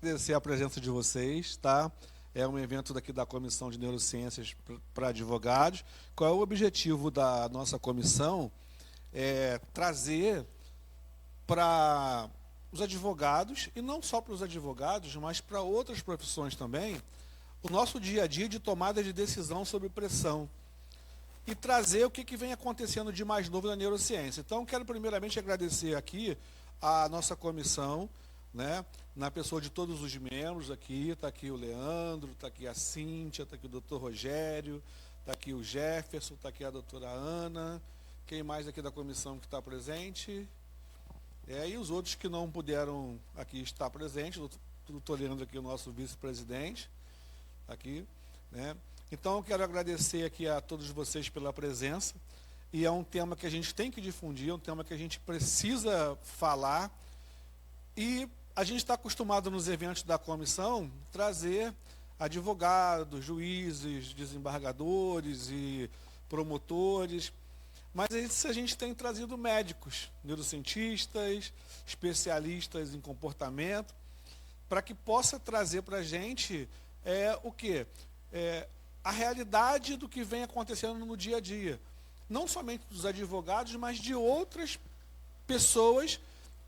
agradecer a presença de vocês, tá? É um evento daqui da Comissão de Neurociências para Advogados. Qual é o objetivo da nossa comissão? É trazer para os advogados, e não só para os advogados, mas para outras profissões também, o nosso dia a dia de tomada de decisão sob pressão. E trazer o que vem acontecendo de mais novo na neurociência. Então, quero primeiramente agradecer aqui a nossa comissão, né, na pessoa de todos os membros aqui. Está aqui o Leandro, está aqui a Cíntia, está aqui o doutor Rogério, está aqui o Jefferson, está aqui a doutora Ana. Quem mais aqui da comissão que está presente? E os outros que não puderam aqui estar presentes, o doutor Leandro aqui, o nosso vice-presidente, aqui, né? Então, eu quero agradecer aqui a todos vocês pela presença, e é um tema que a gente tem que difundir, é um tema que a gente precisa falar, e a gente está acostumado nos eventos da comissão trazer advogados, juízes, desembargadores e promotores, mas a gente tem trazido médicos, neurocientistas, especialistas em comportamento, para que possa trazer para a gente o quê? A realidade do que vem acontecendo no dia a dia. Não somente dos advogados, mas de outras pessoas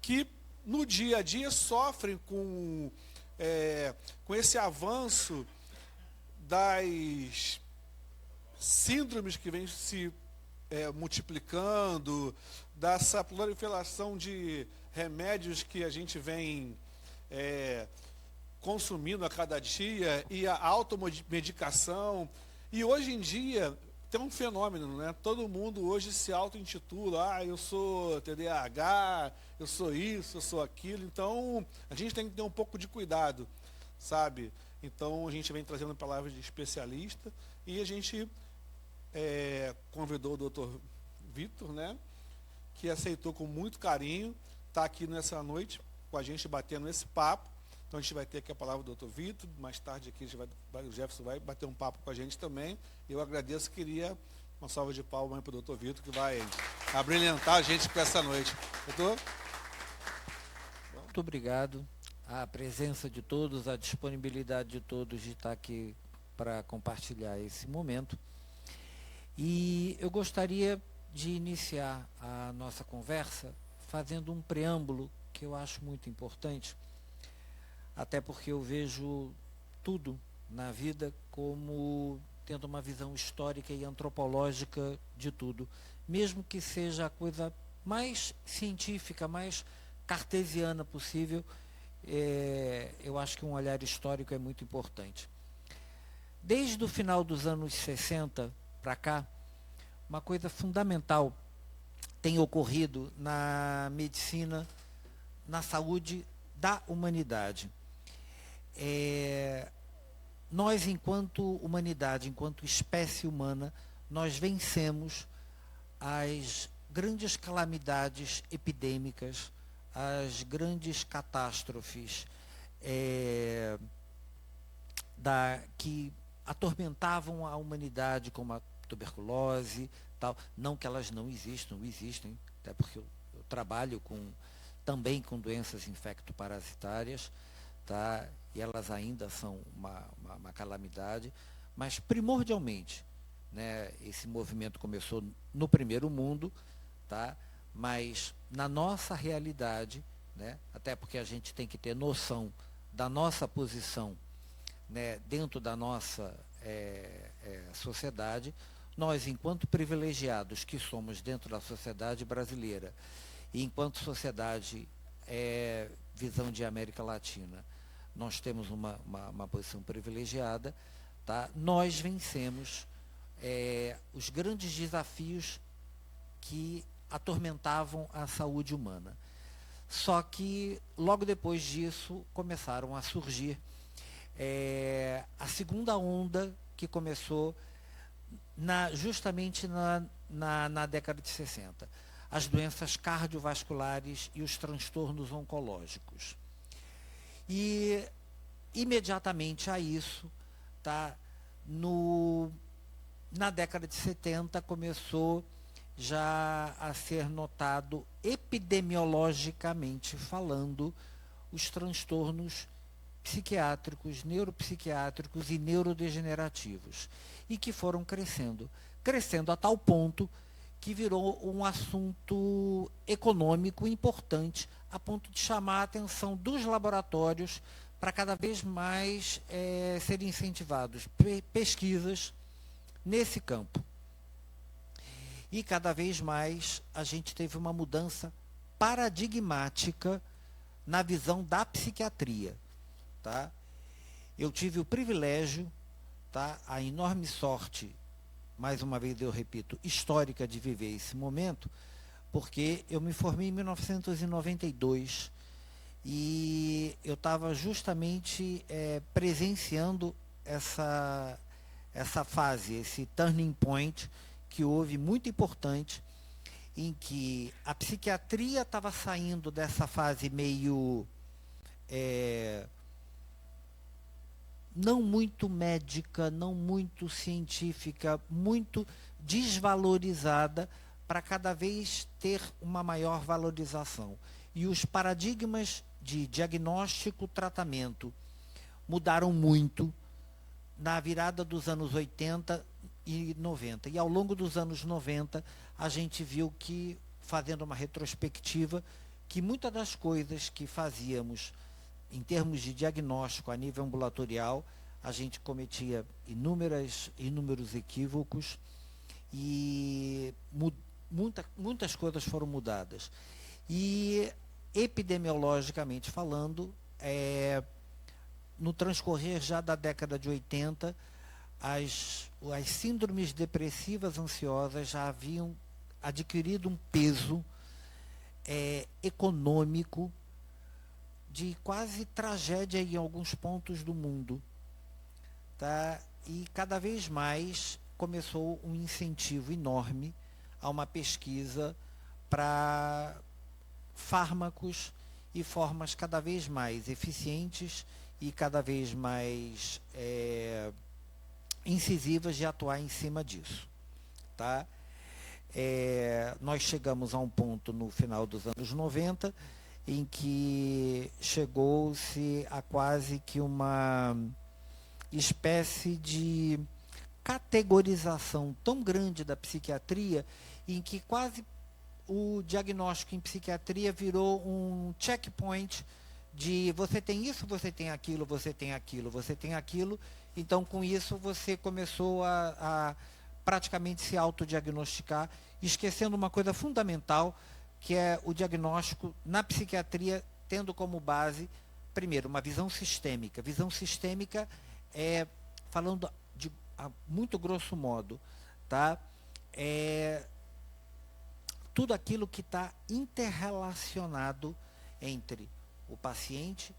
que no dia a dia sofrem com esse avanço das síndromes que vêm se multiplicando, dessa proliferação de remédios que a gente vem consumindo a cada dia, e a automedicação. E hoje em dia tem um fenômeno, né? Todo mundo hoje se auto-intitula, eu sou TDAH, eu sou isso, eu sou aquilo. Então, a gente tem que ter um pouco de cuidado, sabe? Então, a gente vem trazendo palavras de especialista, e a gente convidou o doutor Vitor, né? Que aceitou com muito carinho estar aqui nessa noite com a gente, batendo esse papo. Então, a gente vai ter aqui a palavra do doutor Vitor, mais tarde aqui o Jefferson vai bater um papo com a gente também. Eu agradeço, queria uma salva de palmas para o doutor Vitor, que vai abrilhantar a gente para essa noite. Doutor? Muito obrigado. A presença de todos, a disponibilidade de todos de estar aqui para compartilhar esse momento. E eu gostaria de iniciar a nossa conversa fazendo um preâmbulo que eu acho muito importante, até porque eu vejo tudo na vida como tendo uma visão histórica e antropológica de tudo, mesmo que seja a coisa mais científica, mais cartesiana possível. Eu acho que um olhar histórico é muito importante. Desde o final dos anos 60 para cá, uma coisa fundamental tem ocorrido na medicina, na saúde da humanidade. Nós, enquanto humanidade, enquanto espécie humana, nós vencemos as grandes calamidades epidêmicas, as grandes catástrofes que atormentavam a humanidade, como a tuberculose, tal. Não que elas não existam, existem, até porque eu trabalho também com doenças infectoparasitárias, tá? E elas ainda são uma calamidade, mas primordialmente, né, esse movimento começou no primeiro mundo, tá? Mas na nossa realidade, né, até porque a gente tem que ter noção da nossa posição, né, dentro da nossa sociedade, nós, enquanto privilegiados que somos dentro da sociedade brasileira, e enquanto sociedade visão de América Latina, nós temos uma posição privilegiada, tá? Nós vencemos os grandes desafios que atormentavam a saúde humana. Só que, logo depois disso, começaram a surgir a segunda onda, que começou justamente na década de 60. As doenças cardiovasculares e os transtornos oncológicos. E, imediatamente a isso, tá, na década de 70, começou já a ser notado, epidemiologicamente falando, os transtornos psiquiátricos, neuropsiquiátricos e neurodegenerativos, e que foram crescendo a tal ponto que virou um assunto econômico importante, a ponto de chamar a atenção dos laboratórios para cada vez mais serem incentivados pesquisas nesse campo. E cada vez mais a gente teve uma mudança paradigmática na visão da psiquiatria. Tá? Eu tive o privilégio, tá? A enorme sorte, mais uma vez eu repito, histórica de viver esse momento, porque eu me formei em 1992 e eu estava justamente presenciando essa fase, esse turning point que houve muito importante, em que a psiquiatria estava saindo dessa fase meio não muito médica, não muito científica, muito desvalorizada, para cada vez ter uma maior valorização. E os paradigmas de diagnóstico e tratamento mudaram muito na virada dos anos 80 e 90. E ao longo dos anos 90, a gente viu que, fazendo uma retrospectiva, que muitas das coisas que fazíamos em termos de diagnóstico a nível ambulatorial, a gente cometia inúmeros equívocos e muitas coisas foram mudadas. E, epidemiologicamente falando, no transcorrer já da década de 80, as síndromes depressivas ansiosas já haviam adquirido um peso econômico de quase tragédia em alguns pontos do mundo. Tá? E cada vez mais começou um incentivo enorme a uma pesquisa para fármacos e formas cada vez mais eficientes e cada vez mais incisivas de atuar em cima disso. Tá? Nós chegamos a um ponto no final dos anos 90 em que chegou-se a quase que uma espécie de categorização tão grande da psiquiatria, em que quase o diagnóstico em psiquiatria virou um checkpoint de você tem isso, você tem aquilo, você tem aquilo, você tem aquilo. Então, com isso, você começou a praticamente se autodiagnosticar, esquecendo uma coisa fundamental, que é o diagnóstico na psiquiatria, tendo como base, primeiro, uma visão sistêmica. Visão sistêmica falando a muito grosso modo, tá? Tudo aquilo que está interrelacionado entre o paciente,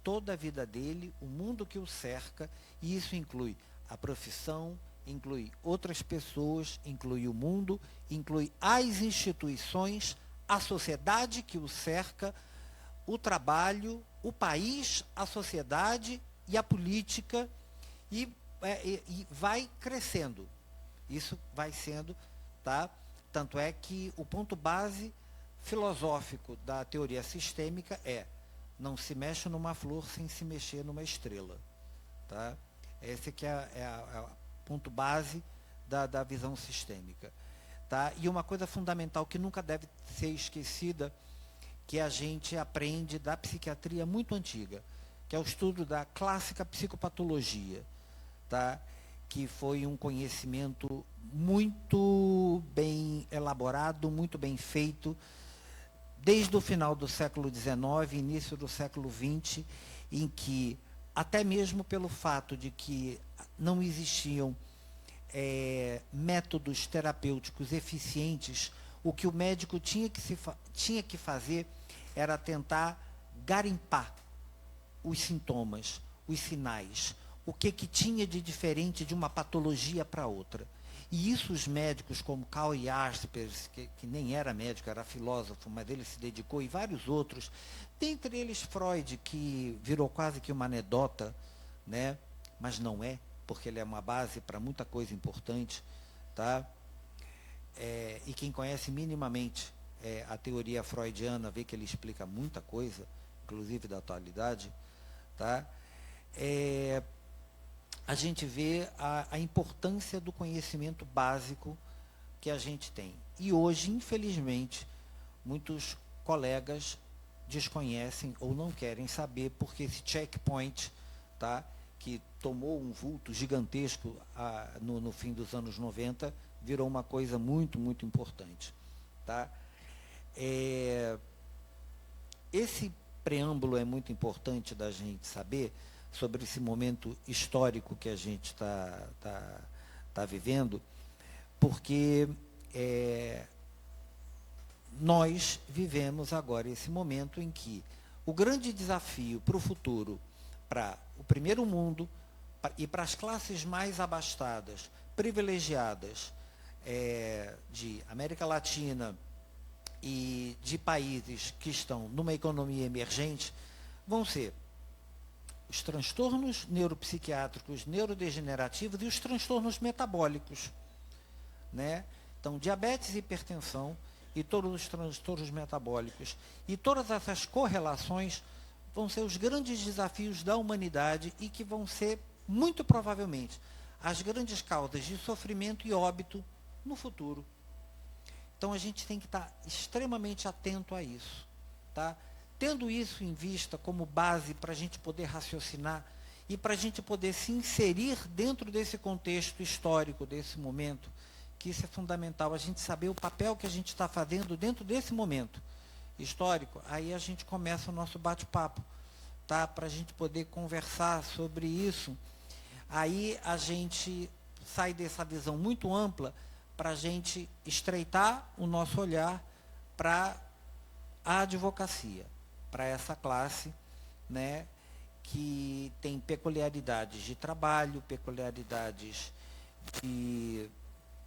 toda a vida dele, o mundo que o cerca, e isso inclui a profissão, inclui outras pessoas, inclui o mundo, inclui as instituições, a sociedade que o cerca, o trabalho, o país, a sociedade e a política, e vai crescendo. Isso vai sendo, tá? Tanto é que o ponto base filosófico da teoria sistêmica não se mexe numa flor sem se mexer numa estrela. Tá? Esse que é o ponto base da visão sistêmica. Tá? E uma coisa fundamental que nunca deve ser esquecida, que a gente aprende da psiquiatria muito antiga, que é o estudo da clássica psicopatologia, tá? Que foi um conhecimento muito bem elaborado, muito bem feito, desde o final do século XIX, início do século XX, em que, até mesmo pelo fato de que não existiam métodos terapêuticos eficientes, o que o médico tinha que fazer era tentar garimpar os sintomas, os sinais, o que tinha de diferente de uma patologia para outra. E isso os médicos como Karl Jaspers, que nem era médico, era filósofo, mas ele se dedicou, e vários outros, dentre eles Freud, que virou quase que uma anedota, né? Mas não é, porque ele é uma base para muita coisa importante, tá? E quem conhece minimamente a teoria freudiana vê que ele explica muita coisa, inclusive da atualidade, tá? a gente vê a importância do conhecimento básico que a gente tem. E hoje, infelizmente, muitos colegas desconhecem ou não querem saber, porque esse checkpoint, tá, que tomou um vulto gigantesco no fim dos anos 90, virou uma coisa muito, muito importante. Tá? Esse preâmbulo é muito importante da gente saber sobre esse momento histórico que a gente tá vivendo, porque nós vivemos agora esse momento em que o grande desafio para o futuro, para o primeiro mundo e para as classes mais abastadas, privilegiadas de América Latina e de países que estão numa economia emergente, vão ser os transtornos neuropsiquiátricos, neurodegenerativos e os transtornos metabólicos, né? Então, diabetes, hipertensão e todos os transtornos metabólicos e todas essas correlações vão ser os grandes desafios da humanidade e que vão ser, muito provavelmente, as grandes causas de sofrimento e óbito no futuro. Então, a gente tem que estar extremamente atento a isso, tá? Tendo isso em vista como base para a gente poder raciocinar e para a gente poder se inserir dentro desse contexto histórico, desse momento, que isso é fundamental, a gente saber o papel que a gente está fazendo dentro desse momento histórico. Aí a gente começa o nosso bate-papo, tá? Para a gente poder conversar sobre isso. Aí a gente sai dessa visão muito ampla para a gente estreitar o nosso olhar para a advocacia, para essa classe, né, que tem peculiaridades de trabalho, peculiaridades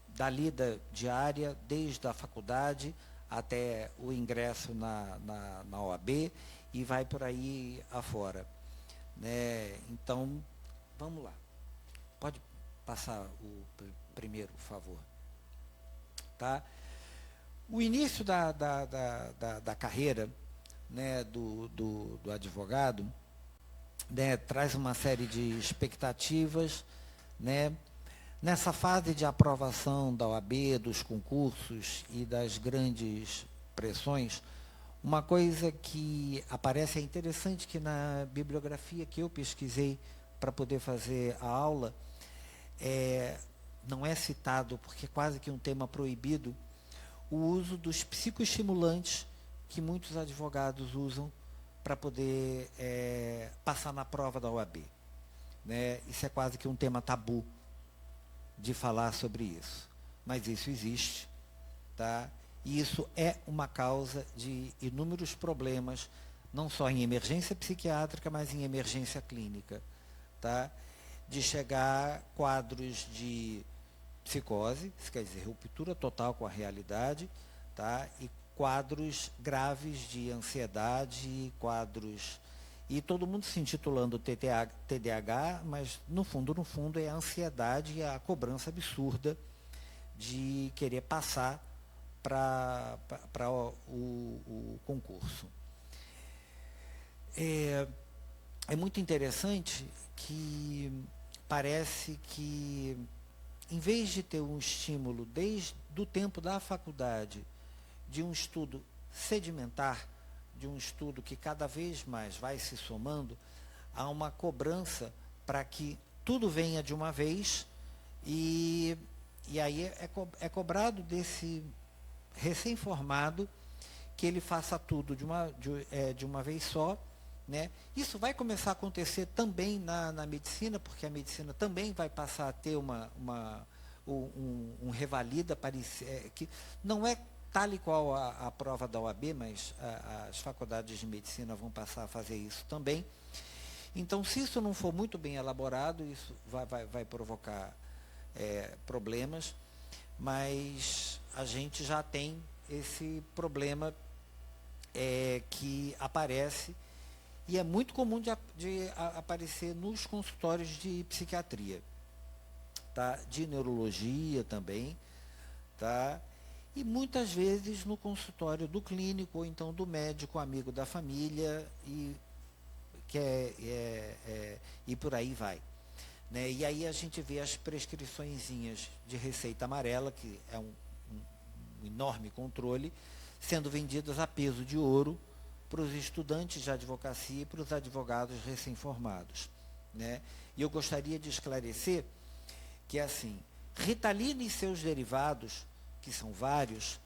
da lida diária, desde a faculdade até o ingresso na OAB e vai por aí afora, né? Então, vamos lá. Pode passar o primeiro, por favor. Tá? O início da carreira, né, do advogado, né, traz uma série de expectativas, né? Nessa fase de aprovação da OAB, dos concursos e das grandes pressões, uma coisa que aparece é interessante que na bibliografia que eu pesquisei para poder fazer a aula, não é citado, porque é quase que um tema proibido, o uso dos psicoestimulantes que muitos advogados usam para poder passar na prova da OAB. Né? Isso é quase que um tema tabu de falar sobre isso. Mas isso existe, tá? E isso é uma causa de inúmeros problemas, não só em emergência psiquiátrica, mas em emergência clínica, tá? De chegar quadros de psicose, isso quer dizer ruptura total com a realidade, tá? E quadros graves de ansiedade, quadros... E todo mundo se intitulando TDAH, mas no fundo é a ansiedade e a cobrança absurda de querer passar para o concurso. É muito interessante que parece que, em vez de ter um estímulo desde o tempo da faculdade, de um estudo sedimentar, de um estudo que cada vez mais vai se somando, há uma cobrança para que tudo venha de uma vez e aí é cobrado desse recém-formado que ele faça tudo de uma vez só, né? Isso vai começar a acontecer também na medicina, porque a medicina também vai passar a ter um revalida que não é tal e qual a prova da OAB, mas as faculdades de medicina vão passar a fazer isso também. Então, se isso não for muito bem elaborado, isso vai provocar problemas, mas a gente já tem esse problema que aparece e é muito comum de aparecer nos consultórios de psiquiatria, tá? De neurologia também, tá? E muitas vezes no consultório do clínico ou então do médico amigo da família, e e por aí vai. Né? E aí a gente vê as prescriçõezinhas de receita amarela, que é um enorme controle, sendo vendidas a peso de ouro para os estudantes de advocacia e para os advogados recém-formados. Né? E eu gostaria de esclarecer que, assim, Ritalina e seus derivados, que são vários,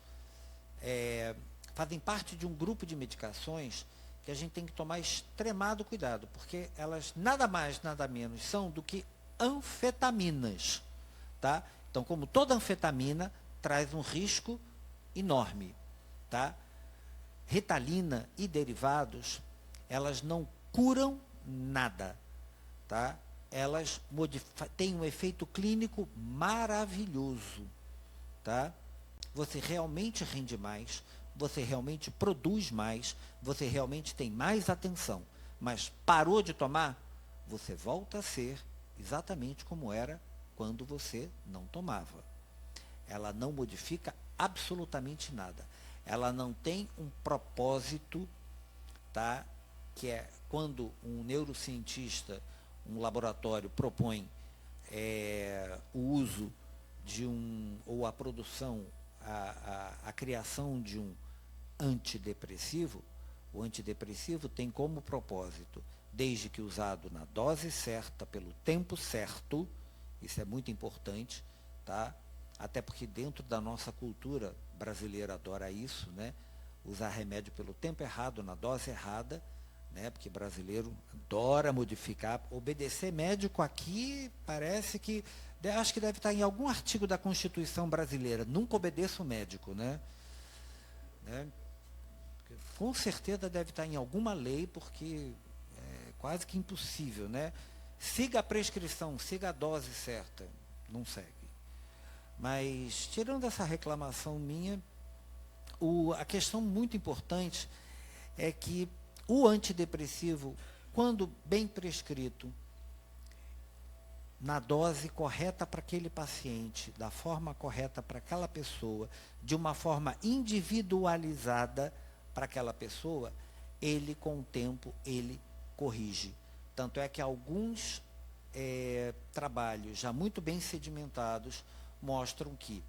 fazem parte de um grupo de medicações que a gente tem que tomar extremado cuidado, porque elas nada mais, nada menos são do que anfetaminas, tá? Então, como toda anfetamina, traz um risco enorme, tá? Ritalina e derivados, elas não curam nada, tá? Elas têm um efeito clínico maravilhoso, tá? Você realmente rende mais, você realmente produz mais, você realmente tem mais atenção, mas parou de tomar, você volta a ser exatamente como era quando você não tomava. Ela não modifica absolutamente nada. Ela não tem um propósito, tá? Que é quando um neurocientista, um laboratório propõe o uso de ou a produção, a criação de um antidepressivo, o antidepressivo tem como propósito, desde que usado na dose certa, pelo tempo certo, isso é muito importante, tá? Até porque dentro da nossa cultura brasileira adora isso, né? Usar remédio pelo tempo errado, na dose errada, né? Porque brasileiro adora modificar, obedecer médico aqui parece que, acho que deve estar em algum artigo da Constituição brasileira, nunca obedeça o médico, né? Com certeza deve estar em alguma lei, porque é quase que impossível, né? Siga a prescrição, siga a dose certa, não segue. Mas, tirando essa reclamação minha, a questão muito importante é que o antidepressivo, quando bem prescrito, na dose correta para aquele paciente, da forma correta para aquela pessoa, de uma forma individualizada para aquela pessoa, ele, com o tempo, ele corrige. Tanto é que alguns trabalhos já muito bem sedimentados mostram que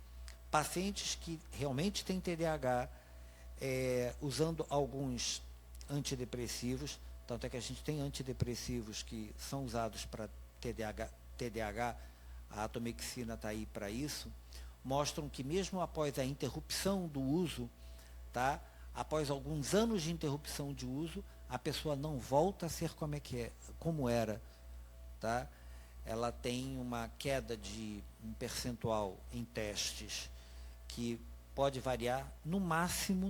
pacientes que realmente têm TDAH, usando alguns antidepressivos, tanto é que a gente tem antidepressivos que são usados para TDAH, a atomixina está aí para isso, mostram que mesmo após a interrupção do uso, tá? Após alguns anos de interrupção de uso, a pessoa não volta a ser como era, tá? Ela tem uma queda de um percentual em testes que pode variar no máximo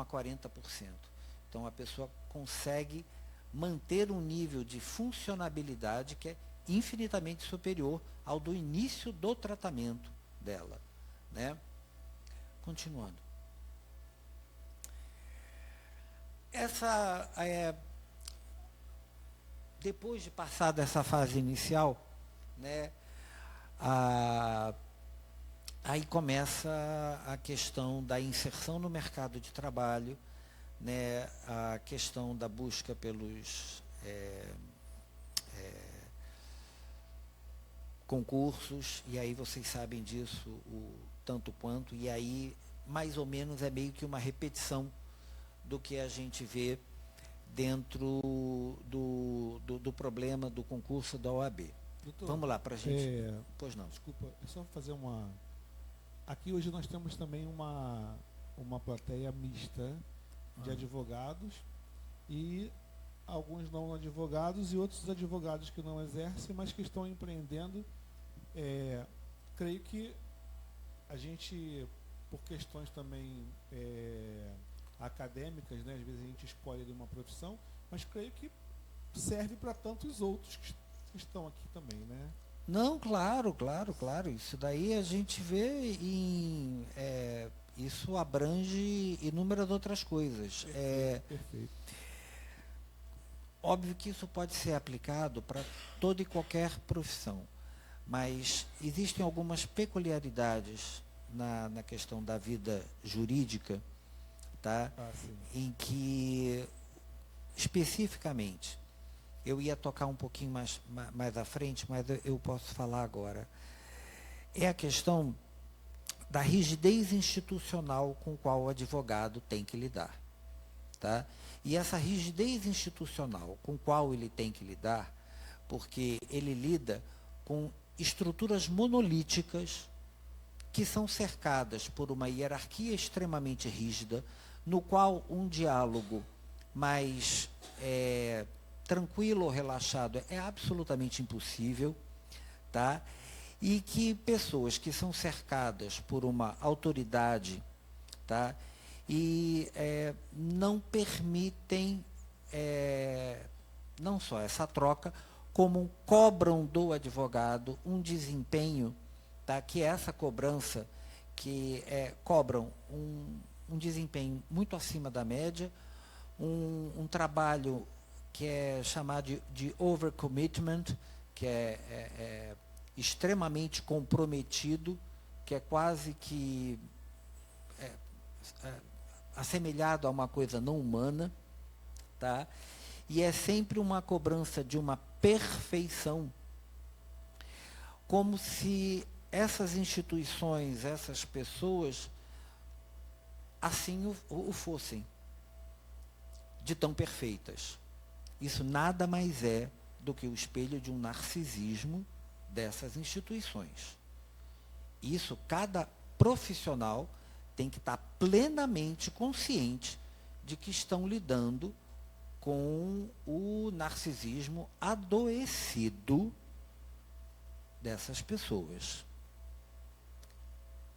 a 40%. Então a pessoa consegue manter um nível de funcionabilidade que é infinitamente superior ao do início do tratamento dela, né? Continuando. Depois de passar dessa fase inicial, né, aí começa a questão da inserção no mercado de trabalho, né, a questão da busca pelos concursos, e aí vocês sabem disso o tanto quanto, e aí mais ou menos é meio que uma repetição do que a gente vê dentro do problema do concurso da OAB. Doutor, vamos lá para a gente. Pois não. Desculpa, é só fazer uma... Aqui hoje nós temos também uma plateia mista de advogados e alguns não advogados e outros advogados que não exercem, mas que estão empreendendo. Creio que a gente, por questões também acadêmicas, né, às vezes a gente escolhe uma profissão, mas creio que serve para tantos outros que estão aqui também, né? Não, claro. Isso daí a gente vê isso abrange inúmeras outras coisas. Perfeito. Óbvio que isso pode ser aplicado para toda e qualquer profissão, mas existem algumas peculiaridades na questão da vida jurídica, tá? Ah, sim. Em que, especificamente, eu ia tocar um pouquinho mais à frente, mas eu posso falar agora. É a questão da rigidez institucional com a qual o advogado tem que lidar. Tá? E essa rigidez institucional com a qual ele tem que lidar, porque ele lida com estruturas monolíticas que são cercadas por uma hierarquia extremamente rígida, no qual um diálogo mais tranquilo ou relaxado é absolutamente impossível, tá? E que pessoas que são cercadas por uma autoridade, tá? E não permitem não só essa troca, como cobram do advogado um desempenho, tá? Que essa cobrança, que cobram um desempenho muito acima da média, um trabalho que é chamado de overcommitment, que é extremamente comprometido, que é quase que assemelhado a uma coisa não humana, tá? E é sempre uma cobrança de uma perfeição, como se essas instituições, essas pessoas, assim o fossem, de tão perfeitas. Isso nada mais é do que o espelho de um narcisismo dessas instituições. Isso, cada profissional tem que estar plenamente consciente de que estão lidando com o narcisismo adoecido dessas pessoas.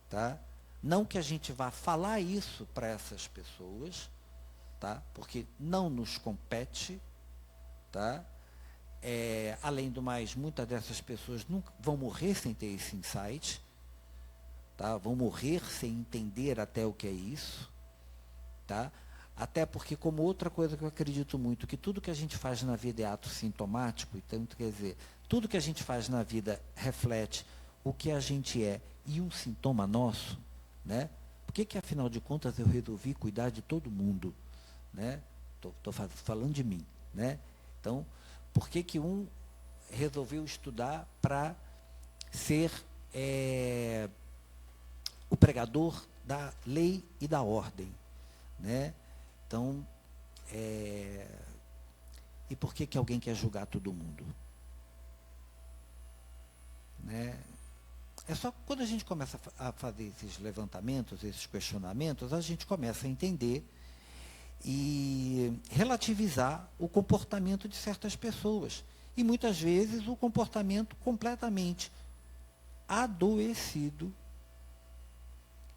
Tá? Não que a gente vá falar isso para essas pessoas, tá? Porque não nos compete, tá? Além do mais, muitas dessas pessoas nunca vão morrer sem ter esse insight, tá? Vão morrer sem entender até o que é isso, tá? Até porque, como outra coisa que eu acredito muito, que tudo que a gente faz na vida é ato sintomático, então, quer dizer, tudo que a gente faz na vida reflete o que a gente é e um sintoma nosso, né? Por que, afinal de contas, eu resolvi cuidar de todo mundo, né? Estou falando de mim, né? Então, por que um resolveu estudar para ser o pregador da lei e da ordem, né? Então, e por que alguém quer julgar todo mundo? Né? É só quando a gente começa a fazer esses levantamentos, esses questionamentos, a gente começa a entender e relativizar o comportamento de certas pessoas. E muitas vezes o comportamento completamente adoecido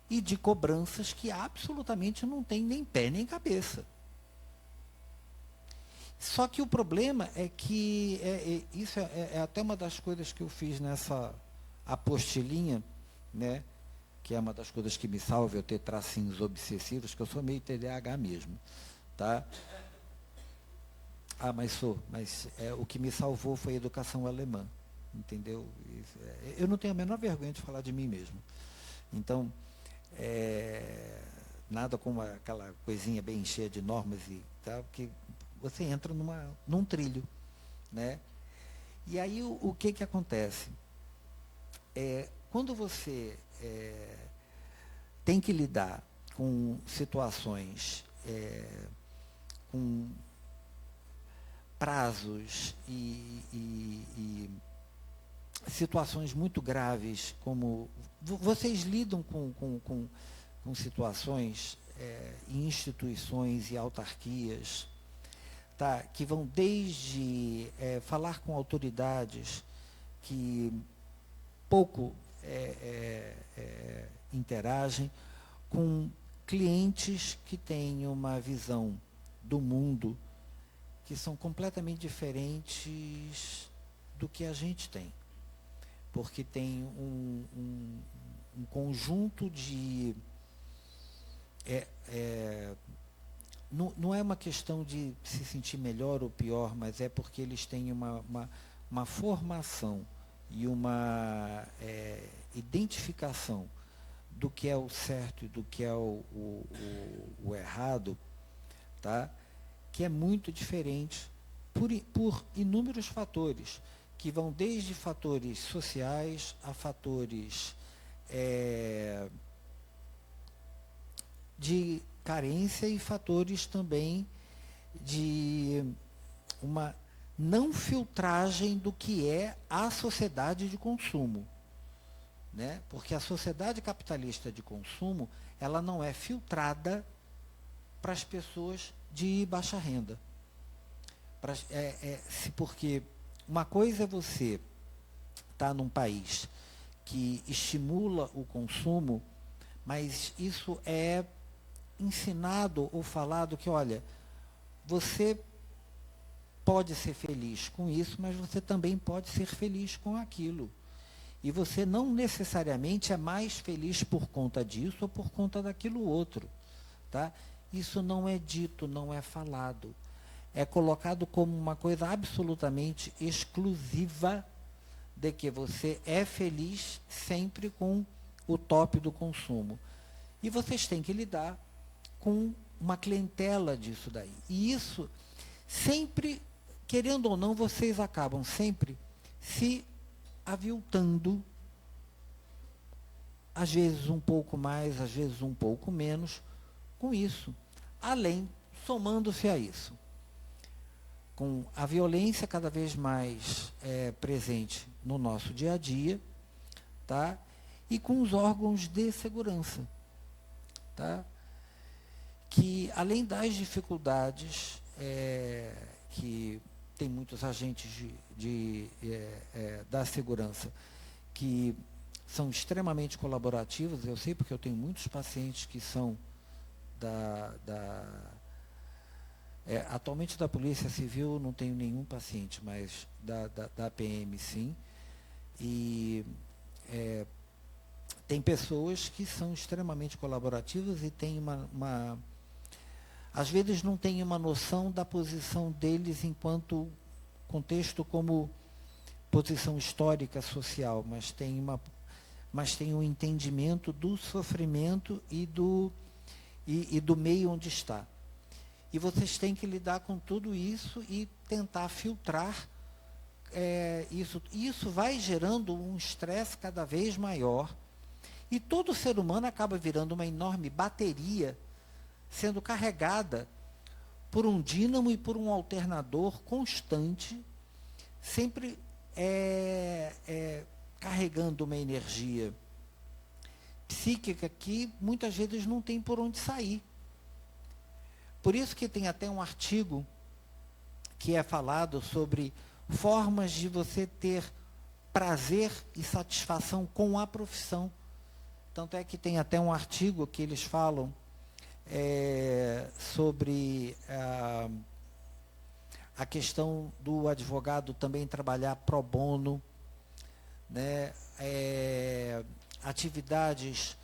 e de cobranças que absolutamente não tem nem pé nem cabeça. Só que o problema é que, isso é até uma das coisas que eu fiz nessa apostilinha, né, que é uma das coisas que me salva eu ter tracinhos obsessivos, que eu sou meio TDAH mesmo. Tá? Mas o que me salvou foi a educação alemã, entendeu? Eu não tenho a menor vergonha de falar de mim mesmo. Então, nada como aquela coisinha bem cheia de normas e tal, que você entra num trilho, né? E aí o que acontece? Quando você tem que lidar com situações com prazos e situações muito graves, como vocês lidam com situações em instituições e autarquias, tá, que vão desde falar com autoridades que pouco interagem, com clientes que têm uma visão do mundo que são completamente diferentes do que a gente tem. Porque tem um conjunto de... não é uma questão de se sentir melhor ou pior, mas é porque eles têm uma formação e uma identificação do que é o certo e do que é o errado, tá? Que é muito diferente por inúmeros fatores, que vão desde fatores sociais a fatores de carência e fatores também de uma não filtragem do que é a sociedade de consumo, né? Porque a sociedade capitalista de consumo, ela não é filtrada para as pessoas de baixa renda. Porque uma coisa é você estar num país que estimula o consumo, mas isso é ensinado ou falado que, olha, você pode ser feliz com isso, mas você também pode ser feliz com aquilo. E você não necessariamente é mais feliz por conta disso ou por conta daquilo outro. Tá? Isso não é dito, não é falado. É colocado como uma coisa absolutamente exclusiva de que você é feliz sempre com o top do consumo. E vocês têm que lidar com uma clientela disso daí. E isso sempre, querendo ou não, vocês acabam sempre se aviltando, às vezes um pouco mais, às vezes um pouco menos, com isso. Além, somando-se a isso, com a violência cada vez mais presente no nosso dia a dia, tá? E com os órgãos de segurança, tá? Que, além das dificuldades que tem muitos agentes da segurança que são extremamente colaborativos, eu sei porque eu tenho muitos pacientes que são atualmente da Polícia Civil não tenho nenhum paciente, mas da PM sim, e tem pessoas que são extremamente colaborativas e têm às vezes não têm uma noção da posição deles enquanto contexto como posição histórica social, mas tem um entendimento do sofrimento e do meio onde está. E vocês têm que lidar com tudo isso e tentar filtrar isso. Isso vai gerando um estresse cada vez maior. E todo ser humano acaba virando uma enorme bateria, sendo carregada por um dínamo e por um alternador constante, sempre carregando uma energia psíquica que muitas vezes não tem por onde sair. Por isso que tem até um artigo que é falado sobre formas de você ter prazer e satisfação com a profissão. Tanto é que tem até um artigo que eles falam sobre a questão do advogado também trabalhar pro bono, né? Atividades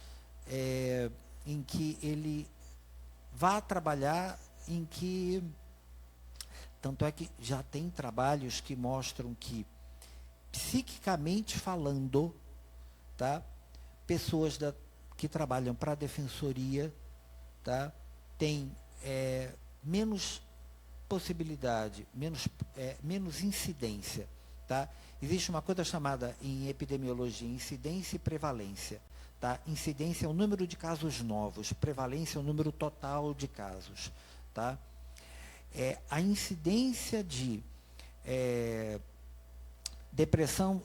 em que ele vá trabalhar, em que... Tanto é que já tem trabalhos que mostram que, psiquicamente falando, tá? Pessoas que trabalham para a defensoria, tá? Tem menos possibilidade, menos incidência. Tá? Existe uma coisa chamada, em epidemiologia, incidência e prevalência. Tá? Incidência é o número de casos novos, prevalência é o número total de casos. Tá? A incidência de depressão,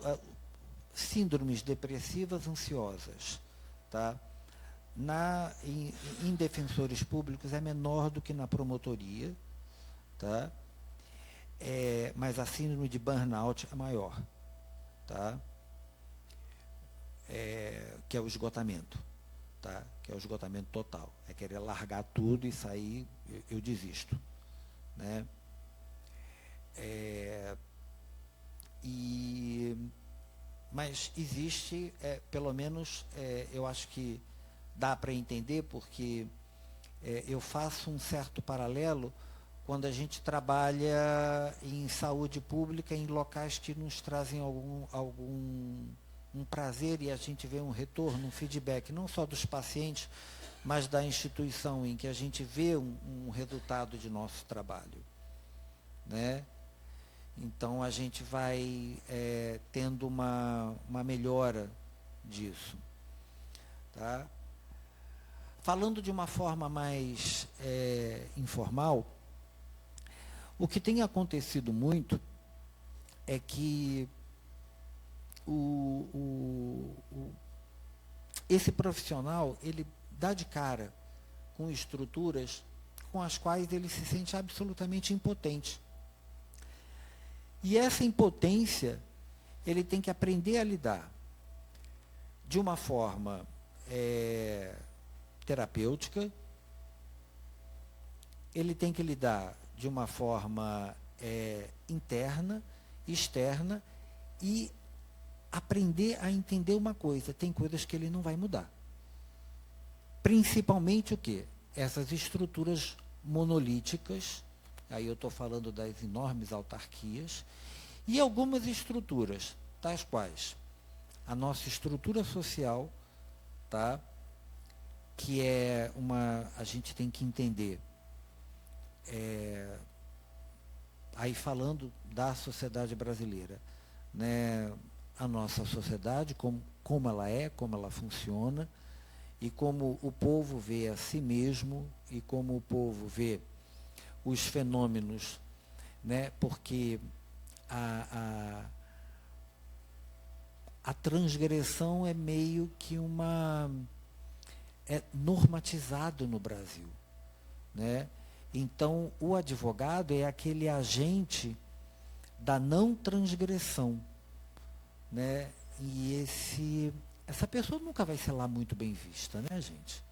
síndromes depressivas ansiosas, tá? Em defensores públicos é menor do que na promotoria, tá? Mas a síndrome de burnout é maior, tá? Que é o esgotamento, tá? Que é o esgotamento total, é querer largar tudo e sair, eu desisto, né? Mas existe, pelo menos, eu acho que dá para entender, porque eu faço um certo paralelo quando a gente trabalha em saúde pública em locais que nos trazem um prazer e a gente vê um retorno, um feedback, não só dos pacientes, mas da instituição, em que a gente vê um resultado de nosso trabalho, né? Então, a gente vai tendo uma melhora disso. Tá? Falando de uma forma mais informal, o que tem acontecido muito é que esse profissional, ele dá de cara com estruturas com as quais ele se sente absolutamente impotente. E essa impotência, ele tem que aprender a lidar de uma forma terapêutica, ele tem que lidar de uma forma interna, externa, e aprender a entender uma coisa: tem coisas que ele não vai mudar. Principalmente o quê? Essas estruturas monolíticas, aí eu estou falando das enormes autarquias, e algumas estruturas, tais quais a nossa estrutura social, tá? Que é a gente tem que entender, aí falando da sociedade brasileira, né? A nossa sociedade, como ela é, como ela funciona, e como o povo vê a si mesmo, e como o povo vê os fenômenos, né? Porque a transgressão é meio que normatizado no Brasil, né? Então, o advogado é aquele agente da não transgressão, né? E essa pessoa nunca vai ser lá muito bem vista, né, gente?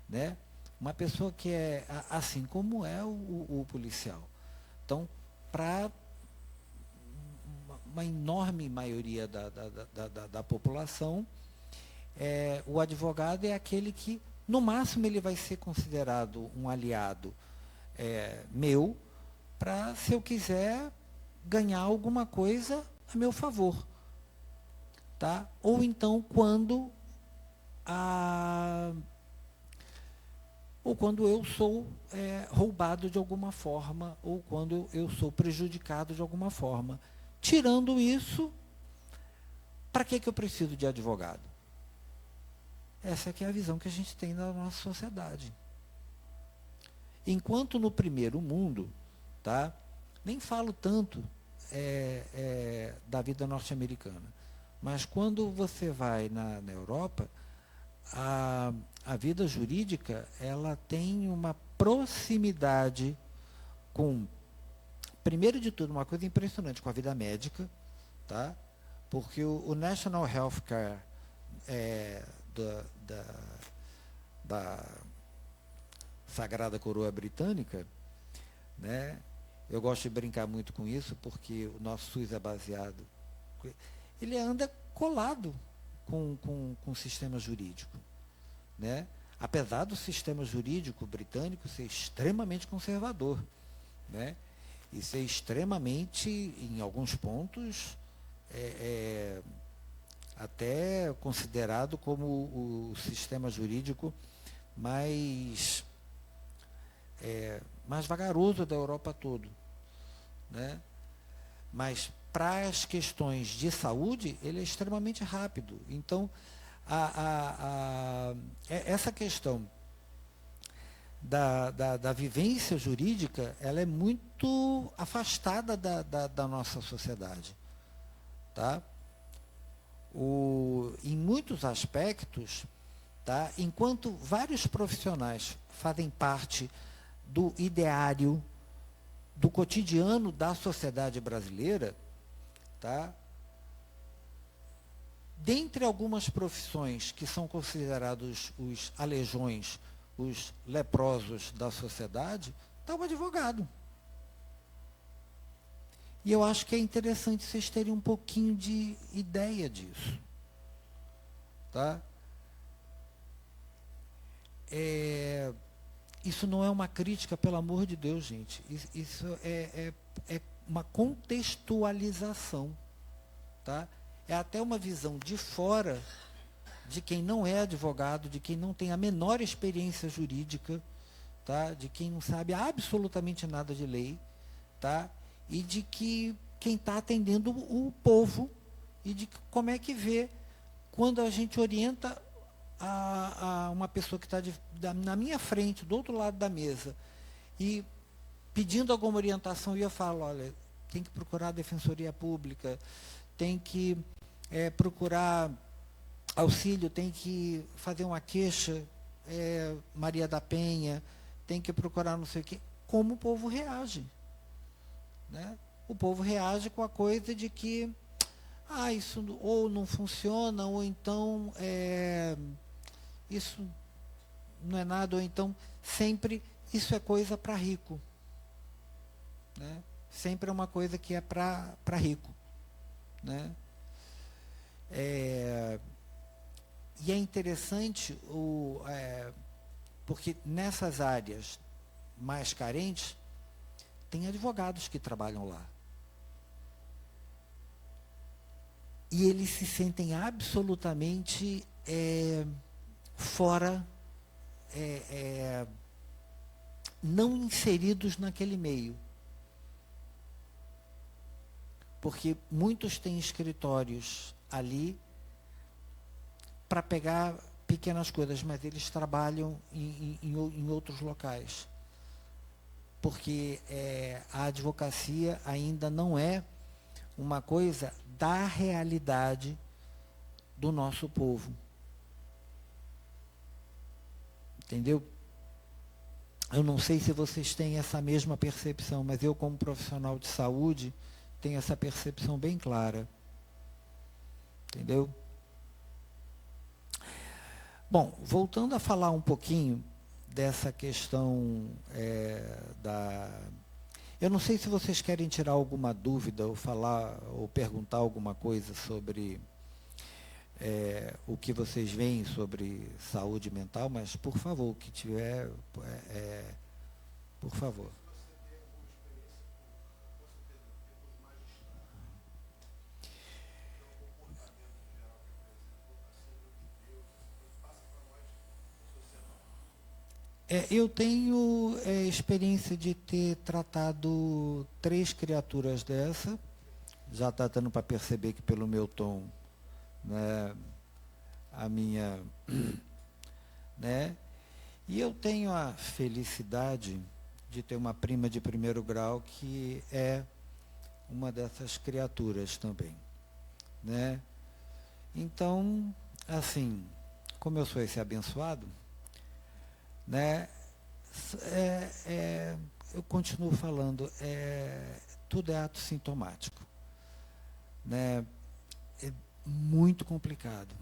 Né? Uma pessoa que é assim como é o policial. Então, para uma enorme maioria da população, o advogado é aquele que, no máximo, ele vai ser considerado um aliado meu, para, se eu quiser, ganhar alguma coisa a meu favor. Tá? Ou então, quando eu sou roubado de alguma forma, ou quando eu sou prejudicado de alguma forma. Tirando isso, para que eu preciso de advogado? Essa que é a visão que a gente tem da nossa sociedade. Enquanto no primeiro mundo, tá? Nem falo tanto da vida norte-americana, mas quando você vai na Europa, a vida jurídica, ela tem uma proximidade com, primeiro de tudo, uma coisa impressionante, com a vida médica, tá? Porque o National Healthcare da Sagrada Coroa Britânica, né? Eu gosto de brincar muito com isso, porque o nosso SUS é baseado, ele anda colado com o sistema jurídico, né? Apesar do sistema jurídico britânico ser extremamente conservador, né? E ser extremamente, em alguns pontos, até considerado como o sistema jurídico mais vagaroso da Europa todo, né? Mas para as questões de saúde, ele é extremamente rápido. Então, essa questão da vivência jurídica, ela é muito afastada da nossa sociedade. Tá? Em muitos aspectos, tá? Enquanto vários profissionais fazem parte do ideário, do cotidiano da sociedade brasileira, tá? Dentre algumas profissões que são considerados os aleijões, os leprosos da sociedade, está o advogado. E eu acho que é interessante vocês terem um pouquinho de ideia disso. Tá? Isso não é uma crítica, pelo amor de Deus, gente. Isso é uma contextualização. Tá? É até uma visão de fora de quem não é advogado, de quem não tem a menor experiência jurídica, tá? De quem não sabe absolutamente nada de lei, tá? E de que quem está atendendo o povo e de como é que vê quando a gente orienta a uma pessoa que está na minha frente, do outro lado da mesa, e pedindo alguma orientação, e eu falo, olha, tem que procurar a Defensoria Pública, tem que procurar auxílio, tem que fazer uma queixa, Maria da Penha, tem que procurar não sei o quê. Como o povo reage? Né? O povo reage com a coisa de que isso ou não funciona, ou então isso não é nada, ou então sempre isso é coisa para rico. Né? Sempre é uma coisa que é para rico. Né? E é interessante, porque nessas áreas mais carentes, tem advogados que trabalham lá. E eles se sentem absolutamente fora, não inseridos naquele meio. Porque muitos têm escritórios ali para pegar pequenas coisas, mas eles trabalham em outros locais. Porque a advocacia ainda não é uma coisa da realidade do nosso povo. Entendeu? Eu não sei se vocês têm essa mesma percepção, mas eu, como profissional de saúde, tenho essa percepção bem clara. Entendeu? Bom, voltando a falar um pouquinho dessa questão Eu não sei se vocês querem tirar alguma dúvida ou falar ou perguntar alguma coisa sobre o que vocês veem sobre saúde mental, mas, por favor, o que tiver, por favor. Eu tenho experiência de ter tratado 3 criaturas dessa. Já está dando para perceber que, pelo meu tom, né, a minha... Né, e eu tenho a felicidade de ter uma prima de 1º grau que é uma dessas criaturas também. Né? Então, assim, como eu sou esse abençoado, né, eu continuo falando, tudo é ato sintomático. Né? É muito complicado.